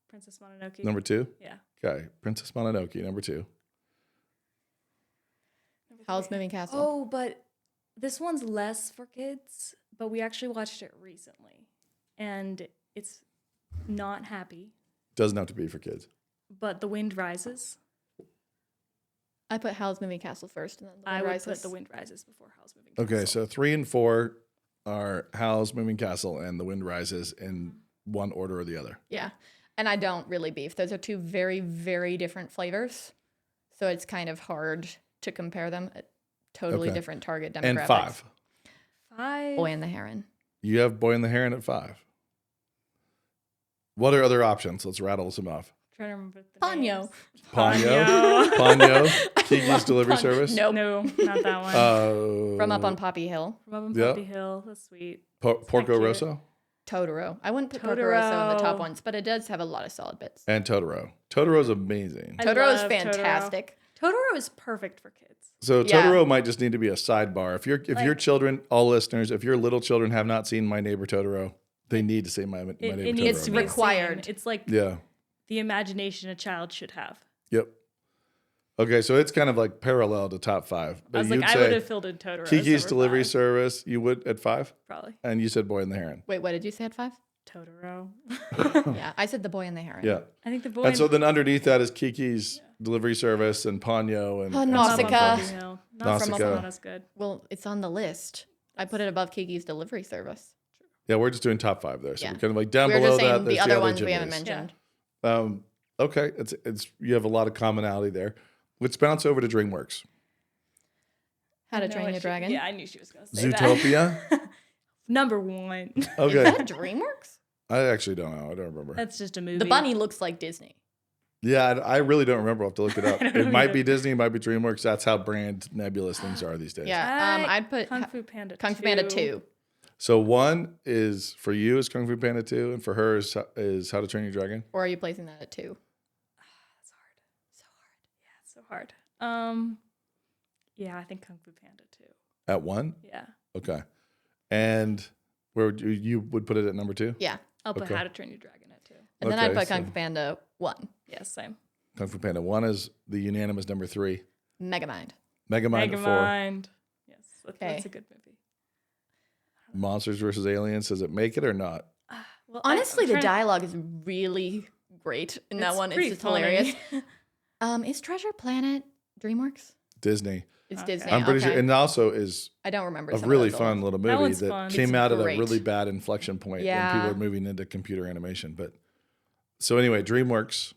Princess Mononoke. Number 2. Yeah. Okay, Princess Mononoke. Number 2. Howl's Moving Castle. Oh, but this one's less for kids, but we actually watched it recently. And it's not happy, Doesn't have to be for kids. but The Wind Rises. I put Howl's Moving Castle first, and then The I Wind would Rises. put The Wind Rises before Howl's Moving Castle. Okay, so 3 and 4 are Howl's Moving Castle and The Wind Rises in one order or the other. Yeah, and I don't really beef. Those are two very, very different flavors, so it's kind of hard to compare them. Totally Okay. different target demographics. And 5. 5. Boy and the Heron. You have Boy and the Heron at 5. What are other options? Let's rattle some off. Trying to remember the Ponyo. names. Ponyo. Ponyo. Kiki's Delivery Service. Nope. No, not that one. From Up on Poppy Hill. From Up on yeah. Poppy Hill. That's sweet. Porco cute. Rosso Totoro. I wouldn't put Porco Rosso in the top Totoro. ones, but it does have a lot of solid bits. and Totoro. Totoro's amazing. I Totoro is love fantastic. Totoro is perfect for kids. So Yeah. Totoro might just need to be a sidebar. If your children, all listeners, if your little children have not seen My Neighbor Totoro, they need to see My Neighbor It Totoro. needs to be required. seen. It's like Yeah. the imagination a child should have. Yep. Okay, so it's kind of like parallel to top 5. But I was like, you'd I say would have filled in Totoro. as Kiki's number Delivery 5, Service, you would at 5? probably. And you said Boy and the Heron. Wait, what did you say at 5? Totoro. Yeah, I said The Boy and the Heron. Yeah. I think the boy. And so then underneath that is Kiki's Delivery Service and Ponyo and Oh, and Nausicaa. some Nausicaa. of those. Nausicaa. Nausicaa. Nausicaa. Not as good. Well, it's on the list. I put it above Kiki's Delivery Service. Yeah, we're just doing top 5 there. So Yeah. we're kind of like down We're below just saying that. the there's other ones we haven't Ghiblis. mentioned. Okay, it's you have a lot of commonality there. Let's bounce over to DreamWorks. How to I know Train what Your she- Dragon. Yeah, I knew she was going to say that. Zootopia. Number 1. Is Okay, that DreamWorks? I actually don't know. I don't remember. That's just a movie. The bunny looks like Disney. Yeah, I really don't remember. I'll have to look it up. I don't It know might either. be Disney, it might be DreamWorks. That's how brand nebulous things are these days. Yeah, I'd put Kung Fu Panda. Kung Fu Panda 2. So 1 is for you is Kung Fu Panda 2, and for her is How to Train Your Dragon. Or are you placing that at 2? That's hard. So hard. Yeah, it's so hard. Yeah, I think Kung Fu Panda 2. At 1? Yeah. Okay. And where would you would put it at number 2? Yeah. I'll put Okay. How to Train Your Dragon at 2. And then I'd Okay, put Kung so- Fu Panda 1. Yeah, same. Kung Fu Panda 1 is the unanimous number 3. Megamind. Megamind at 4. Megamind. Yes, that's Okay. a good movie. Monsters versus Aliens. Does it make it or not? Well, Honestly, I'm the trying- dialogue is really great in that it's one. It's pretty just funny. hilarious. Is Treasure Planet DreamWorks? Disney. It's Okay. Disney. I'm pretty okay. sure. And also is I don't remember. a some of really those fun ones. little That movie one's that fun. came It's out at a great. really bad inflection point when Yeah. people are moving into computer animation. But so anyway, DreamWorks.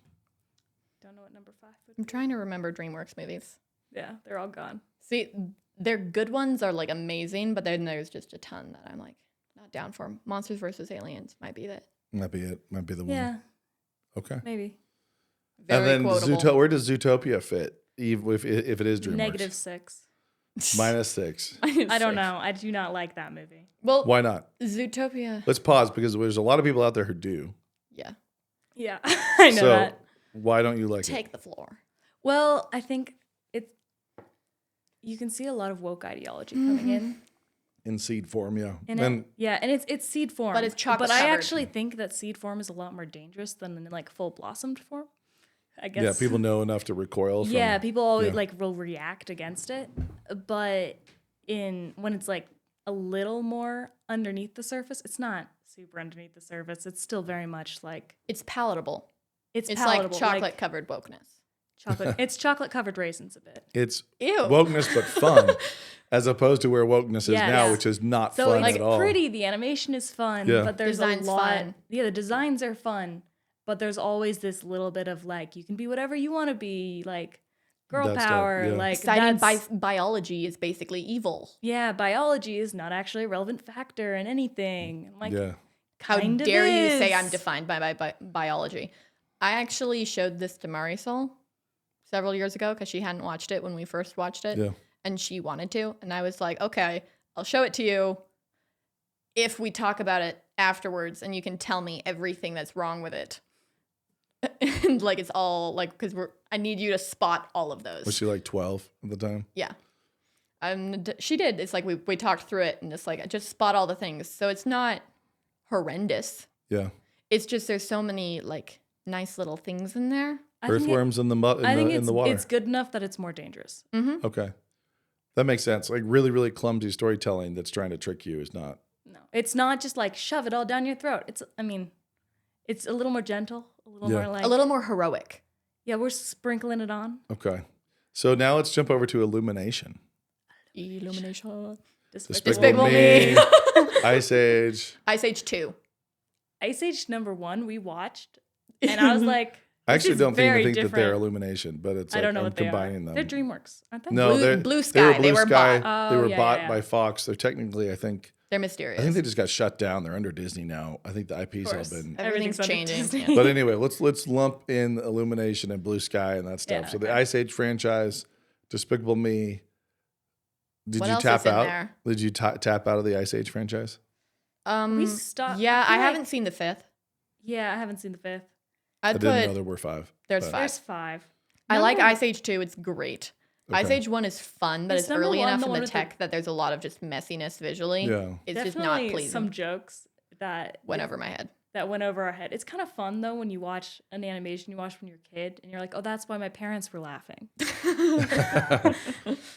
Don't know what number 5 would I'm be. trying to remember DreamWorks movies. Yeah, they're all gone. See, their good ones are like amazing, but then there's just a ton that I'm like not down for. Monsters versus Aliens might be that. Might be it. Might be the one. Yeah, Okay. maybe. Very and then quotable. where does Zootopia fit? If it is DreamWorks. -6. -6. I don't know. I do not like that movie. Well, Why not? Zootopia. Let's pause because there's a lot of people out there who do. Yeah. Yeah, I know So that. why don't you like it? Take the floor. Well, I think you can see a lot of woke ideology coming in. In seed form, yeah. In And it. Yeah, and it's seed form. But it's chocolate But I covered. actually think that seed form is a lot more dangerous than in like full blossomed form. I guess. yeah, people know enough to recoil from Yeah, people always yeah. like will react against it. But when it's like a little more underneath the surface, it's not super underneath the surface. It's still very much like It's palatable. it's It's palatable, like chocolate covered wokeness. chocolate. It's chocolate covered raisins a bit. it's Ew. wokeness but fun, as opposed to where wokeness is Yes. now, which is not So fun it's at all. pretty. The animation is fun, Yeah. but there's Design's a lot. fun. Yeah, the designs are fun, but there's always this little bit of like you can be whatever you want to be, like girl That stuff, power, yeah. like Citing that's biology is basically evil. yeah, biology is not actually a relevant factor in anything. I'm like, yeah. How kind of dare you say I'm is. defined by biology? I actually showed this to Marisol several years ago because she hadn't watched it when we first watched it. Yeah. And she wanted to. And I was like, okay, I'll show it to you if we talk about it afterwards and you can tell me everything that's wrong with it. And like it's all like because I need you to spot all of those. Was she like 12 at the time? Yeah. She did. It's like we talked through it and it's like just spot all the things. So it's not horrendous. Yeah. It's just there's so many like nice little things in there. I think Earthworms in the mud I think in it's the water. it's good enough that it's more dangerous. Okay. That makes sense. Like really, really clumsy storytelling that's trying to trick you is not. No, it's not just like shove it all down your throat. It's it's a little more gentle, a little Yeah. more like A little more heroic. yeah, we're sprinkling it on. Okay. So now let's jump over to Illumination. Illumination. Despicable Me. Ice Age. Ice Age 2. Ice Age #1 we watched, and I was like, I this actually is don't very think that they're different. Illumination, but it's I like don't know I'm what they combining are. them. They're DreamWorks, aren't they? No, Blue- they're Blue They Sky. were They Blue were Sky. bought. They Oh, were yeah, bought yeah, by yeah. Fox. They're technically, I think They're mysterious. they just got shut down. They're under Disney now. I think the IP's all course. been. Everything's under changing. Disney. Yeah. But anyway, let's lump in Illumination and Blue Sky and that stuff. Yeah, So the okay. Ice Age franchise, Despicable Me. Did What you else tap is in out? there? Did you tap out of the Ice Age franchise? We stopped. Yeah, feel I like- haven't seen the 5th. Yeah, I haven't seen the 5th. I I'd didn't know put there were 5. there's but- 5. There's 5. I like Number- Ice Age 2. It's great. Ice Okay. Age 1 is fun, but Is it's number early one enough the in one the with the- tech that there's a lot of just messiness visually. Yeah. It's just Definitely not pleasing. some jokes that Went over my head. that went over our head. It's kind of fun though when you watch an animation you watch when you're a kid and you're like, oh, that's why my parents were laughing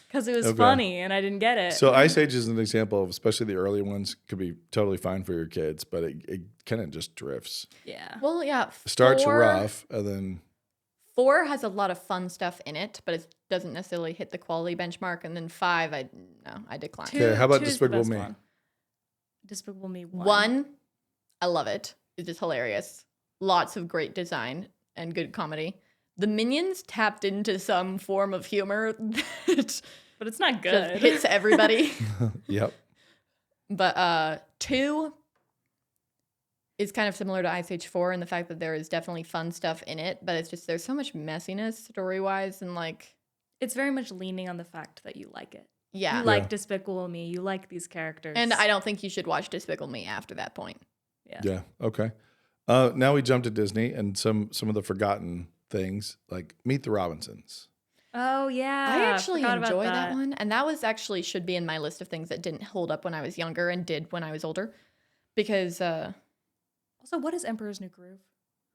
because it was Okay. funny and I didn't get it. So Ice Age is an example of, especially the early ones, could be totally fine for your kids, but it kind of just drifts. yeah, Well, yeah. Starts 4 rough, and then 4 has a lot of fun stuff in it, but it doesn't necessarily hit the quality benchmark. And then 5, I decline. Okay, how about Two is the Despicable best Me? one. Despicable Me 1. 1, I love it. It's just hilarious. Lots of great design and good comedy. The Minions tapped into some form of humor that but it's not just good. hits everybody. Yep. But 2 is kind of similar to Ice Age 4 in the fact that there is definitely fun stuff in it, but it's just there's so much messiness story-wise and like It's very much leaning on the fact that you like it. yeah. You like Despicable Me. You like these characters. And I don't think you should watch Despicable Me after that point. Yeah. Okay. Now we jump to Disney and some of the forgotten things like Meet the Robinsons. Oh yeah, I actually forgot about enjoy that one. And that was actually should be in my list of things that didn't hold up when I was younger and did when I was older. Because Also, what is Emperor's New Groove?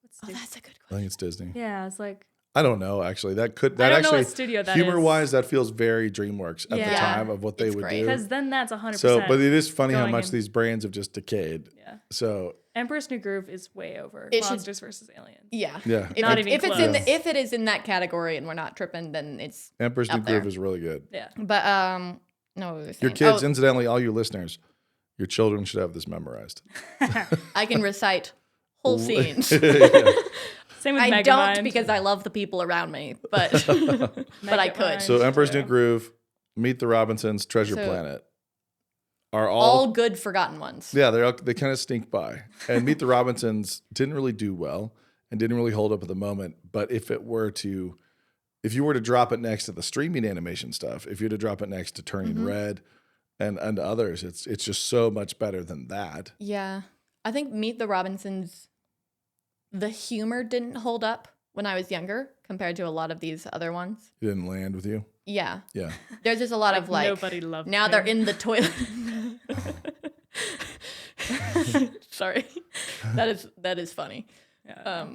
What's oh, that's a good I question. think it's Disney. yeah, it's like I don't know. Actually, that I don't know actually what studio that is. humor-wise, that feels very DreamWorks at the Yeah. time of what they It's would great. do. Because then that's 100%. So, but it is funny how going much in- these brands have just decayed. Yeah. So, Emperor's New Groove is way over It should- Monsters versus Aliens. Yeah. yeah, Not even if it's close. if it is in that category and we're not tripping, then it's Emperor's New up there. Groove is really good. Yeah. But no, what was I Your saying? kids, Oh, incidentally, all you listeners, your children should have this memorized. I can recite whole scenes. Yeah. Same with I don't Megamind. because I love the people around me, but but I could. Megamind. So Emperor's too. New Groove, Meet the Robinsons, Treasure So- Planet are all good forgotten ones. yeah, they kind of stink by. And Meet the Robinsons didn't really do well and didn't really hold up at the moment. But if you were to drop it next to the streaming animation stuff, if you were to drop it next to Turning Red and others, it's just so much better than that. Yeah. I think Meet the Robinsons, the humor didn't hold up when I was younger compared to a lot of these other ones. It didn't land with you. Yeah. Yeah. There's just a lot of like nobody loved now me. they're in the toilet. Sorry. That is funny. Yeah.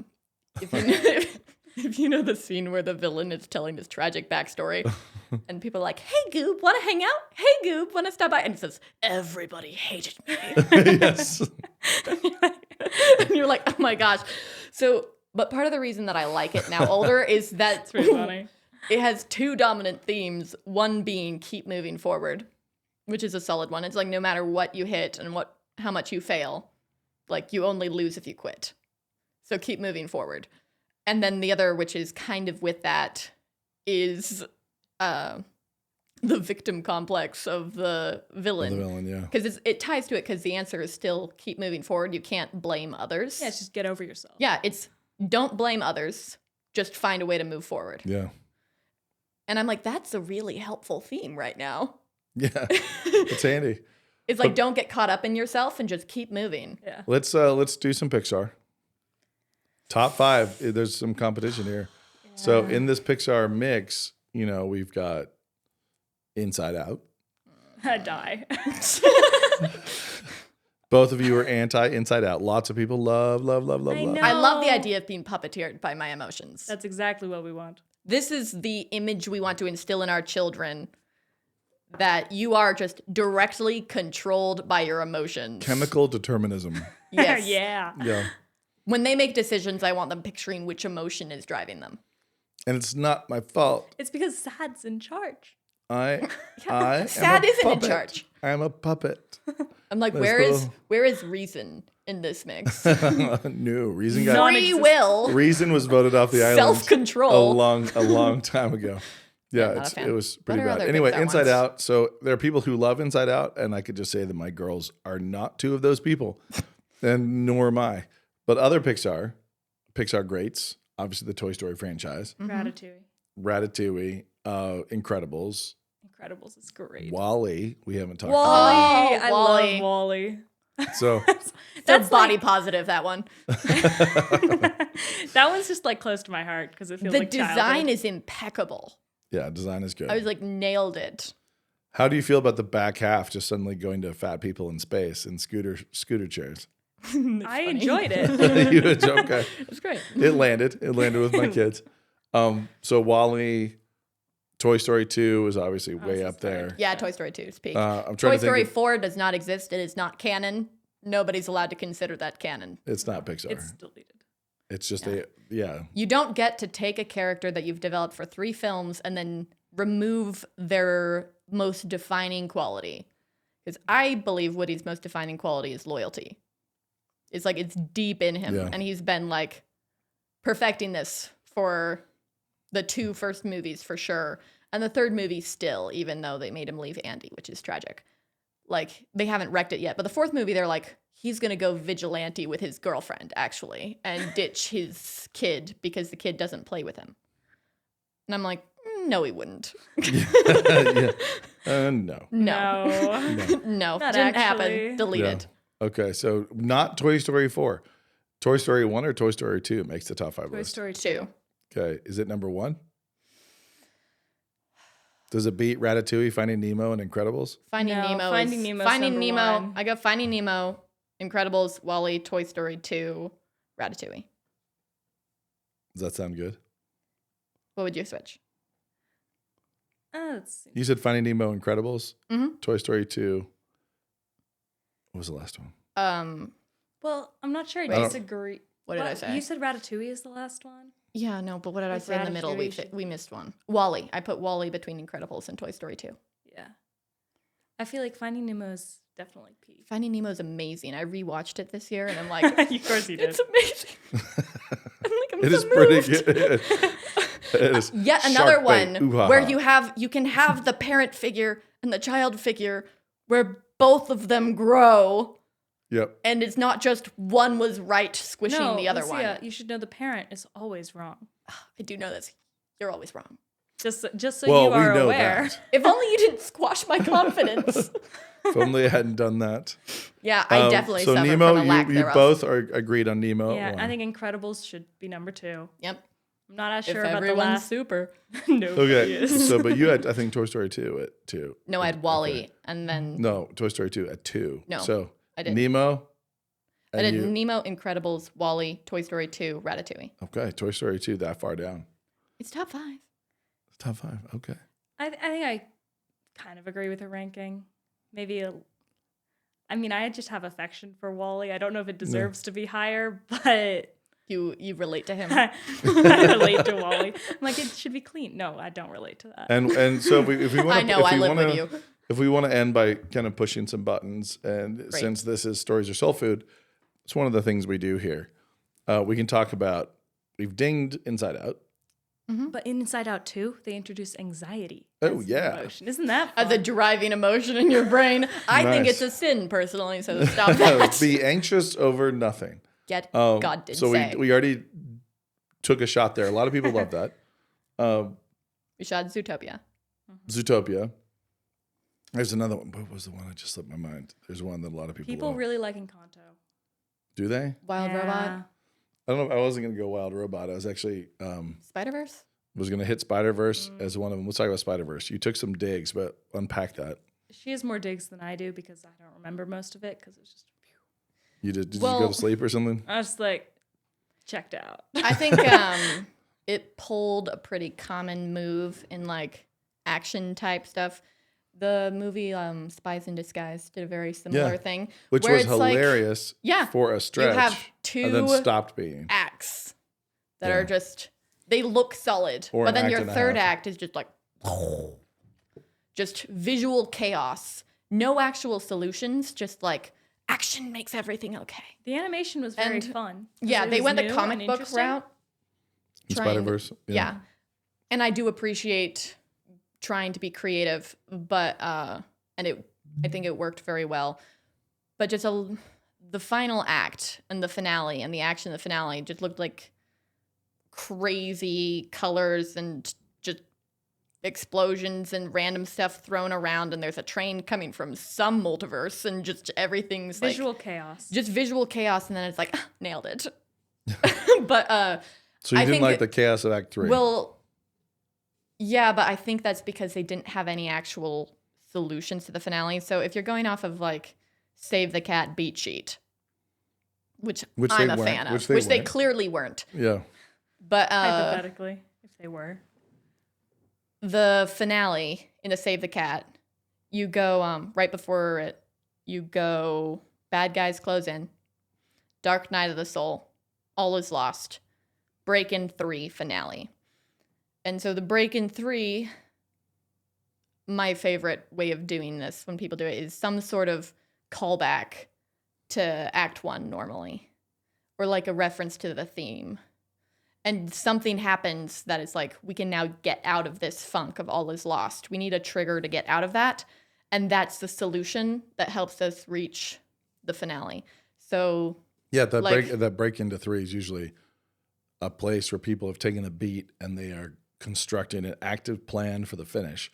If you know the scene where the villain is telling his tragic backstory and people are like, "Hey Goob, want to hang out? Hey Goob, want to stop by?" And he says, "Everybody hated me." Yes. And you're like, "Oh my gosh." So, but part of the reason that I like it now older is that It's pretty funny. it has two dominant themes, one being keep moving forward, which is a solid one. It's like no matter what you hit and how much you fail, like you only lose if you quit. So keep moving forward. And then the other, which is kind of with that, is the victim complex of the villain. The villain, yeah. Because it ties to it because the answer is still keep moving forward. You can't blame others. Yeah, it's just get over yourself. Yeah, it's don't blame others. Just find a way to move forward. Yeah. And I'm like, that's a really helpful theme right now. Yeah. It's handy. It's like, don't get caught up in yourself and just keep moving. Yeah. Let's do some Pixar. Top 5. There's some competition here. So in this Pixar mix, we've got Inside Out. I die. Both of you are anti Inside Out. Lots of people love. I love. know. I love the idea of being puppeteered by my emotions. That's exactly what we want. This is the image we want to instill in our children, that you are just directly controlled by your emotions. Chemical determinism. Yes. Yeah. Yeah. When they make decisions, I want them picturing which emotion is driving them. And it's not my fault. It's because Sad's in charge. I am Sad a isn't in puppet. charge. I'm a puppet. I'm like, Let's where is reason in this mix? No, reason got Non-existent. Free will, reason was voted off the island self-control. a long time ago. Yeah, not a fan. it was pretty What are bad. other Anyway, Pixar Inside ones? Out. So there are people who love Inside Out, and I could just say that my girls are not two of those people, and nor am I. But other Pixar greats, obviously the Toy Story franchise, Ratatouille. Ratatouille, Incredibles, Incredibles is great. WALL-E. We haven't talked Wally. Oh, I Wall-E. love Wally. about. So That's body like- positive, that one. That one's just like close to my heart because it feels The like design childhood. is impeccable. yeah, design is good. I was like, nailed it. How do you feel about the back half just suddenly going to fat people in space in scooter chairs? I enjoyed it. You okay? It's great. It landed with my kids. So WALL-E, Toy Story 2 is obviously way this up is there. third. Yeah, Toy Story 2 is peak. I'm trying Toy to think. Story 4 does not exist. It is not canon. Nobody's allowed to consider that canon. It's not Pixar. It's deleted. It's just You don't get to take a character that you've developed for 3 films and then remove their most defining quality. Because I believe Woody's most defining quality is loyalty. It's like it's deep in him. Yeah. And he's been like perfecting this for the 2 first movies for sure. And the 3rd movie still, even though they made him leave Andy, which is tragic. Like, they haven't wrecked it yet. But the 4th movie, they're like, he's going to go vigilante with his girlfriend, actually, and ditch his kid because the kid doesn't play with him. And I'm like, no, he wouldn't. yeah. No. No. No. Not Didn't actually. happen. Delete Yeah. it. Okay, so not Toy Story 4. Toy Story 1 or Toy Story 2 makes the top 5 Toy list. Story 2. 2. Okay, is it number 1? Does it beat Ratatouille, Finding Nemo, and Incredibles? Finding No, Nemo. Finding is, Nemo's Finding number Nemo. 1. I go Finding Nemo, Incredibles, WALL-E, Toy Story 2, Ratatouille. Does that sound good? What would you switch? Let's see. You said Finding Nemo, Incredibles, Mhm. Toy Story 2. What was the last one? Well, I'm not sure I don't- disagree. What did I say? You said Ratatouille is the last one? Yeah, no, but what did I Like say in the middle? We Ratatouille should- we missed one. Wall-E. I put Wall-E between Incredibles and Toy Story 2. Yeah. I feel like Finding Nemo is definitely peak. Finding Nemo is amazing. I rewatched it this year, and I'm like, Of course you did. it's amazing. I'm It so is pretty moved. good. It is Yet another shark bait. one Ooh-ha-ha. where you can have the parent figure and the child figure where both of them grow, Yep. and it's not just one was right squishing No, the other Lucia, one. you should know the parent is always wrong. I do know this. You're always wrong. Just so Well, you we are know aware. that. If only you didn't squash my confidence. If only I hadn't done that. Yeah, I definitely So suffer Nemo, from a lack you thereof. both are agreed on Nemo. Yeah, at I one. think Incredibles should be number 2. Yep. I'm not as sure if about the everyone's last. super. No, Okay, so but you had I think Toy Story 2 at 2. No, I had Wall-E, and then No, Toy Story 2 at 2. No, So I didn't. Nemo. I and did you- Nemo, Incredibles, Wall-E, Toy Story 2, Ratatouille. Okay, Toy Story 2 that far down. It's top 5. Top 5. Okay. I think I kind of agree with her ranking. Maybe I mean, I just have affection for Wally. I don't know if it deserves to be higher, but You relate to him. I relate to Wally. I'm like, it should be clean. No, I don't relate to that. And so if we want I know, I live with you. If we want to end by kind of pushing some buttons, and since this is Stories Are Soul Food, it's one of the things we do here. We can talk about, we've dinged Inside Out. But in Inside Out 2, they introduce anxiety. Oh, as an yeah. emotion. Isn't that As fun? a driving emotion in your brain. I think Nice. it's a sin, personally, so stop that. Be anxious over nothing. God did so say. we already took a shot there. A lot of people love that. We shot Zootopia. Zootopia. There's another one. What was the one that just slipped my mind? There's one that a lot of people love. really like Encanto. Do they? Wild Robot. I don't know. I wasn't going to go Wild Robot. I was actually Spider-Verse? was going to hit Spider-Verse as one of them. Let's talk about Spider-Verse. You took some digs, but unpack that. She has more digs than I do because I don't remember most of it because it's just, You did you Well- go to sleep or something? I was like, checked out. I think it pulled a pretty common move in like action type stuff. The movie Spies in Disguise did a very similar thing. Which where was it's like, hilarious yeah, for a stretch. have and then two stopped being. acts that Yeah. are just, they look solid. Or but an then act your and a third half. act is just like, just visual chaos. No actual solutions, just like action makes everything okay. The animation was very And- fun. Yeah, It they was went the new comic and book interesting. route. In trying- Spider-Verse. Yeah. And I do appreciate trying to be creative, but I think it worked very well. But just the final act and the finale and the action of the finale just looked like crazy colors and just explosions and random stuff thrown around, and there's a train coming from some multiverse, and just everything's Visual like chaos. just visual chaos, and then it's like nailed it. But So you I didn't think like the chaos of Act 3. well, yeah, but I think that's because they didn't have any actual solutions to the finale. So if you're going off of like Save the Cat beat sheet, which Which I'm they a weren't, fan of, which which they they weren't. clearly weren't. Yeah. But Hypothetically, if they were. the finale in the Save the Cat, you go right before it, you go bad guys close in, Dark Night of the Soul, All is Lost, Break in 3 finale. And so the Break in 3, my favorite way of doing this when people do it is some sort of callback to Act 1 normally, or like a reference to the theme. And something happens that is like, we can now get out of this funk of all is lost. We need a trigger to get out of that. And that's the solution that helps us reach the finale. So Yeah, that Like- break into 3 is usually a place where people have taken a beat and they are constructing an active plan for the finish.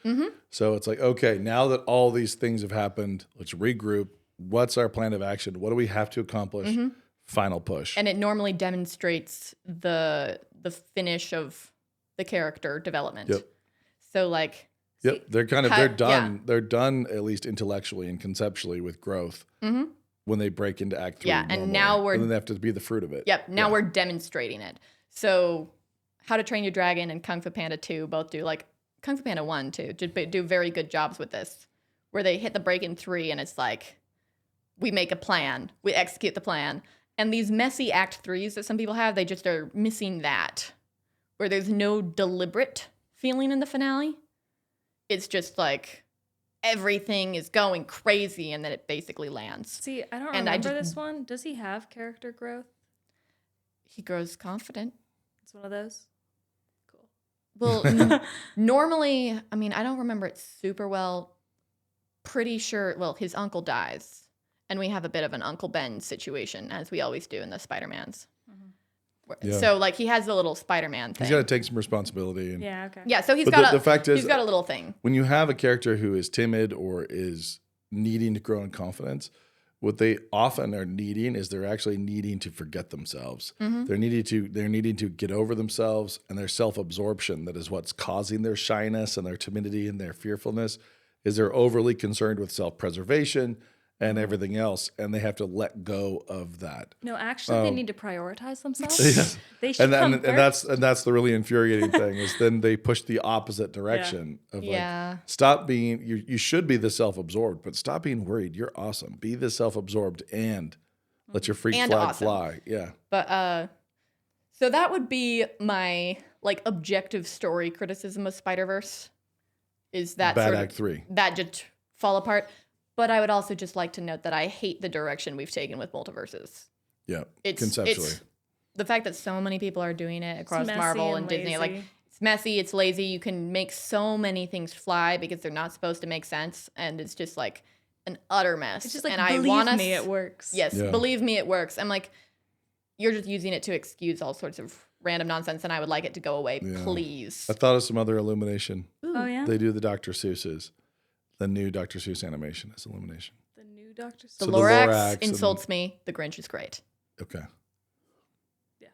So it's like, okay, now that all these things have happened, let's regroup. What's our plan of action? What do we have to accomplish? Final push. and it normally demonstrates the finish of the character development. Yep. So like Yep, they're kind of How- they're done. yeah. They're done at least intellectually and conceptually with growth when they break into Act 3. Yeah, and normally. now we're- and then they have to be the fruit of it. Yep. Now we're demonstrating it. So How to Train Your Dragon and Kung Fu Panda 2 both do, like, Kung Fu Panda 1 too, do very good jobs with this, where they hit the break in 3 and it's like, we make a plan, we execute the plan. And these messy act 3s that some people have, they just are missing that, where there's no deliberate feeling in the finale. It's just like everything is going crazy and then it basically lands. See, I don't remember this one. Does he have character growth? He grows confident. It's one of those. Cool. Well, normally, I mean, I don't remember it super well. Pretty sure, well, his uncle dies. And we have a bit of an Uncle Ben situation, as we always do in the Spider-Mans. Yeah. So, like, he has the little Spider-Man thing. He's got to take some responsibility. And, Yeah, okay. Yeah, so the fact is, he's got a little thing. when you have a character who is timid or is needing to grow in confidence, what they often are needing is they're actually needing to forget themselves. Mm-hmm. They're needing to get over themselves and their self-absorption. That is what's causing their shyness and their timidity and their fearfulness. Is they're overly concerned with self-preservation and everything else, and they have to let go of that. No, actually, they need to prioritize themselves. Yes. They should come first. And that's the really infuriating thing is then they push the opposite direction of Yeah. like, stop being, you should be the self-absorbed, but stop being worried. You're awesome. Be the self-absorbed and let your freak And flag awesome. fly. Yeah. But, so that would be my, like, objective story criticism of Spider-Verse. Is that Bad sort of, Act 3. that just fall apart. But I would also just like to note that I hate the direction we've taken with multiverses. Yeah. It's Conceptually. the fact that so many people are doing it across messy Marvel and and Disney. Like, lazy. it's messy, it's lazy. You can make so many things fly because they're not supposed to make sense, and it's just like an utter mess. It's just like, and I believe want me, it works. Yes, Yeah. believe me, it works. I'm like, you're just using it to excuse all sorts of random nonsense, and I would like it to go away, Yeah. please. I thought of some other Illumination. Oh, yeah? They do the Dr. Seuss's. The new Dr. Seuss animation is Illumination. The new Dr. The So the Lorax Lorax and- insults me. The Grinch is great. Okay. Yeah.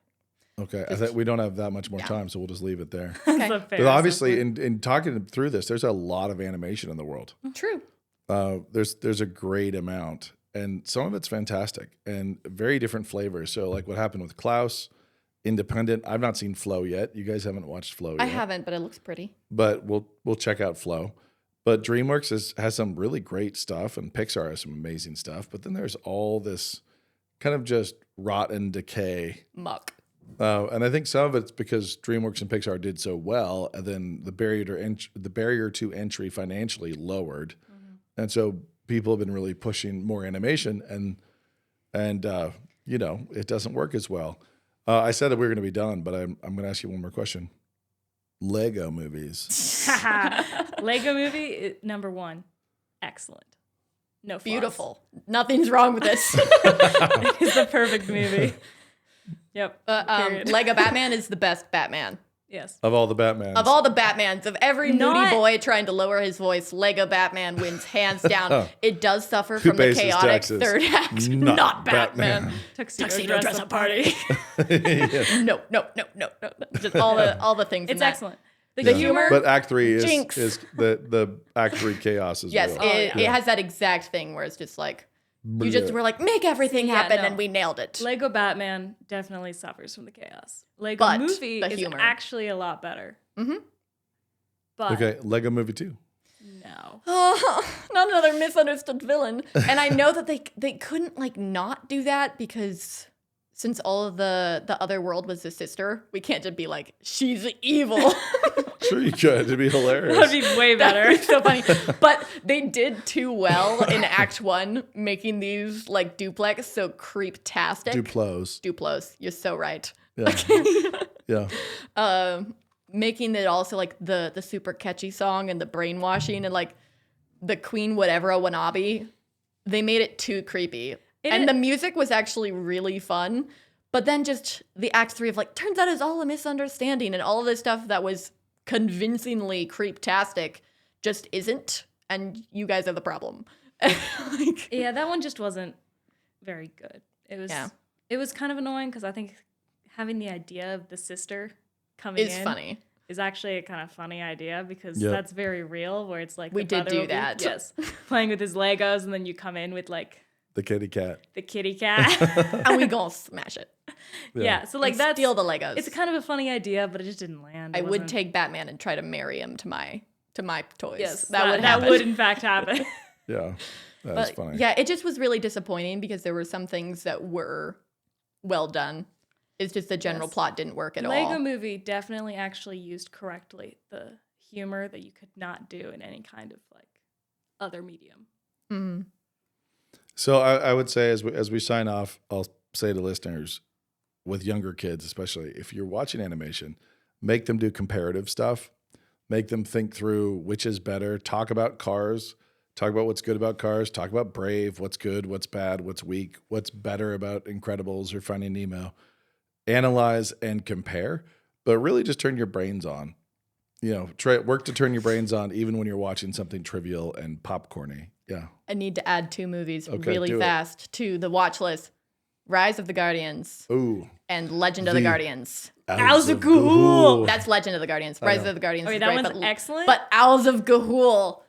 Okay. I think we don't have that much more Yeah. time, so we'll just leave it there. Okay. Fair But obviously, assessment. in talking through this, there's a lot of animation in the world. True. There's a great amount, and some of it's fantastic and very different flavors. So, like what happened with Klaus, independent. I've not seen Flow yet. You guys haven't watched Flow yet. I haven't, but it looks pretty. But we'll check out Flow. But DreamWorks has some really great stuff, and Pixar has some amazing stuff. But then there's all this kind of just rotten decay. Muck. And I think some of it's because DreamWorks and Pixar did so well, and then the barrier to entry financially lowered, and so people have been really pushing more animation, and it doesn't work as well. I said that we were going to be done, but I'm going to ask you one more question. Lego movies. Lego movie, number one. Excellent. No flaws. Beautiful. Nothing's wrong with this. It's the perfect movie. Yep. Period. Lego Batman is the best Batman. Yes. Of all the Batmans. Of all the Batmans, of every moody Not- boy trying to lower his voice, Lego Batman wins hands down. It does suffer Who from the pays his chaotic taxes? third act. Not Not Batman. Batman. Tuxedo dress up party. No. Just all the things. It's in that. excellent. The humor. But Act 3 is Jinx. the Act 3 chaos is Yes, real. it has that exact thing where it's just like you just were like, make everything Yeah, happen, no. and we nailed it. Lego Batman definitely suffers from the chaos. Lego But movie the is humor. actually a lot better. Mhm. But Okay, Lego Movie 2. no. Oh, not another misunderstood villain. And I know that they couldn't like not do that because since all of the other world was the sister, we can't just be like, she's evil. Sure you could. It'd be hilarious. That'd be way better. That'd be so funny. But they did too well in Act 1, making these like duplex so creep-tastic. Duplos. Duplos. You're so right. Yeah. Yeah. Making it also like the super catchy song and the brainwashing and like the Queen whatever a Wanabe. They made it too creepy. And the music was actually really fun. But then just the Act 3 of like, turns out it's all a misunderstanding and all of this stuff that was convincingly creep-tastic just isn't. And you guys are the problem. Like, Yeah, that one just wasn't very good. It was kind of annoying because I think having the idea of the sister coming it's in funny. is actually a kind of funny idea because Yep. that's very real where it's like We the did brother do will be, that. yes, playing with his Legos and then you come in with like The kitty cat. the kitty cat. And we gonna smash it. Yeah. So like And that's steal the Legos. It's kind of a funny idea, but it just didn't land. I It would wasn't- take Batman and try to marry him to my toys. Yes, that would in fact happen. Yeah. That's But funny. yeah, it just was really disappointing because there were some things that were well done. It's just the general Yes. plot didn't work at Lego all. Movie definitely actually used correctly the humor that you could not do in any kind of like other medium. Mhm. So I would say as we sign off, I'll say to listeners with younger kids, especially if you're watching animation, make them do comparative stuff. Make them think through which is better. Talk about Cars. Talk about what's good about Cars. Talk about Brave. What's good, what's bad, what's weak, what's better about Incredibles or Finding Nemo. Analyze and compare, but really just turn your brains on. Work to turn your brains on even when you're watching something trivial and popcorny. Yeah. I need to add 2 movies Okay, really do it. fast to the watch list. Rise of the Guardians Ooh. and Legend of the The- Guardians. Owls of Gahul. That's Legend of the Guardians. Rise of the Guardians Okay, is that great, one's excellent. But Owls of Gahul,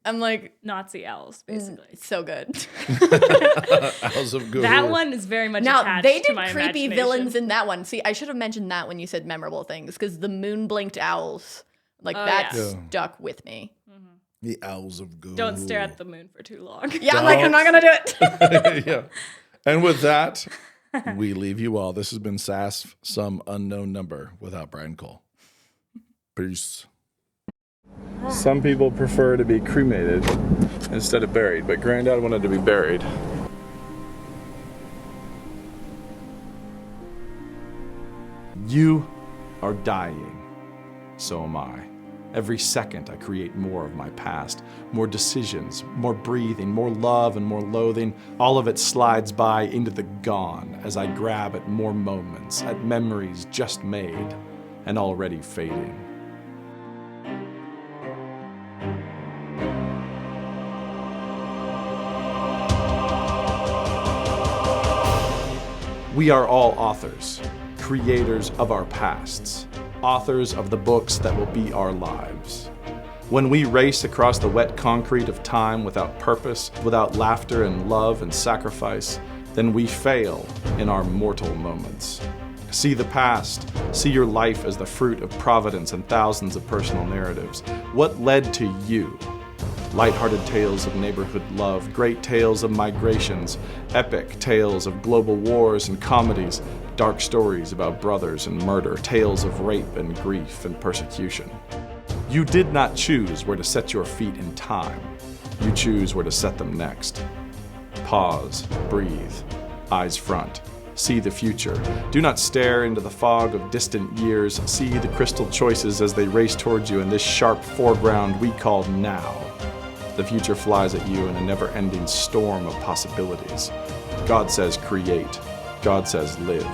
I'm like, Nazi owls, basically. it's so good. Owls of Gahul. That one is very much Now, attached they to did my creepy imagination. villains in that one. See, I should have mentioned that when you said memorable things, because the moon blinked owls, like Oh, that yeah. stuck with me. The Owls of Gahul. Don't stare at the moon for too long. Yeah, I'm like, I'm not going to do it. Yeah. And with that, we leave you all. This has been SAS, some unknown number without Brian Cole. Peace. Some people prefer to be cremated instead of buried, but Granddad wanted to be buried. You are dying. So am I. Every second I create more of my past, more decisions, more breathing, more love and more loathing. All of it slides by into the gone as I grab at more moments, at memories just made and already fading. We are all authors, creators of our pasts, authors of the books that will be our lives. When we race across the wet concrete of time without purpose, without laughter and love and sacrifice, then we fail in our mortal moments. See the past, see your life as the fruit of providence and thousands of personal narratives. What led to you? Lighthearted tales of neighborhood love, great tales of migrations, epic tales of global wars and comedies, dark stories about brothers and murder, tales of rape and grief and persecution. You did not choose where to set your feet in time. You choose where to set them next. Pause, breathe, eyes front. See the future. Do not stare into the fog of distant years. See the crystal choices as they race towards you in this sharp foreground we call now. The future flies at you in a never-ending storm of possibilities. God says create. God says live.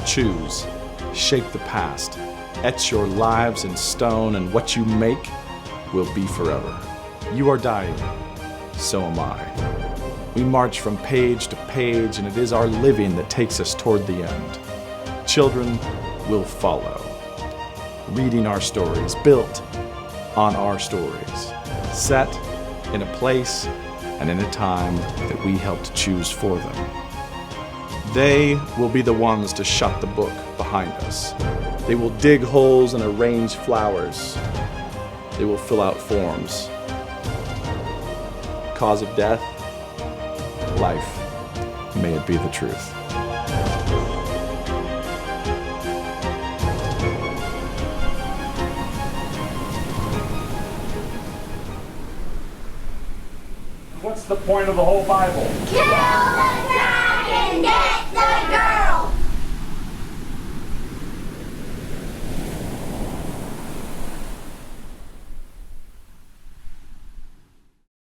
Choose. Shape the past. Etch your lives in stone, and what you make will be forever. You are dying. So am I. We march from page to page, and it is our living that takes us toward the end. Children will follow, reading our stories, built on our stories, set in a place and in a time that we helped choose for them. They will be the ones to shut the book behind us. They will dig holes and arrange flowers. They will fill out forms. Cause of death, life. May it be the truth. What's the point of the whole Bible? Kill the dragon, get the girl!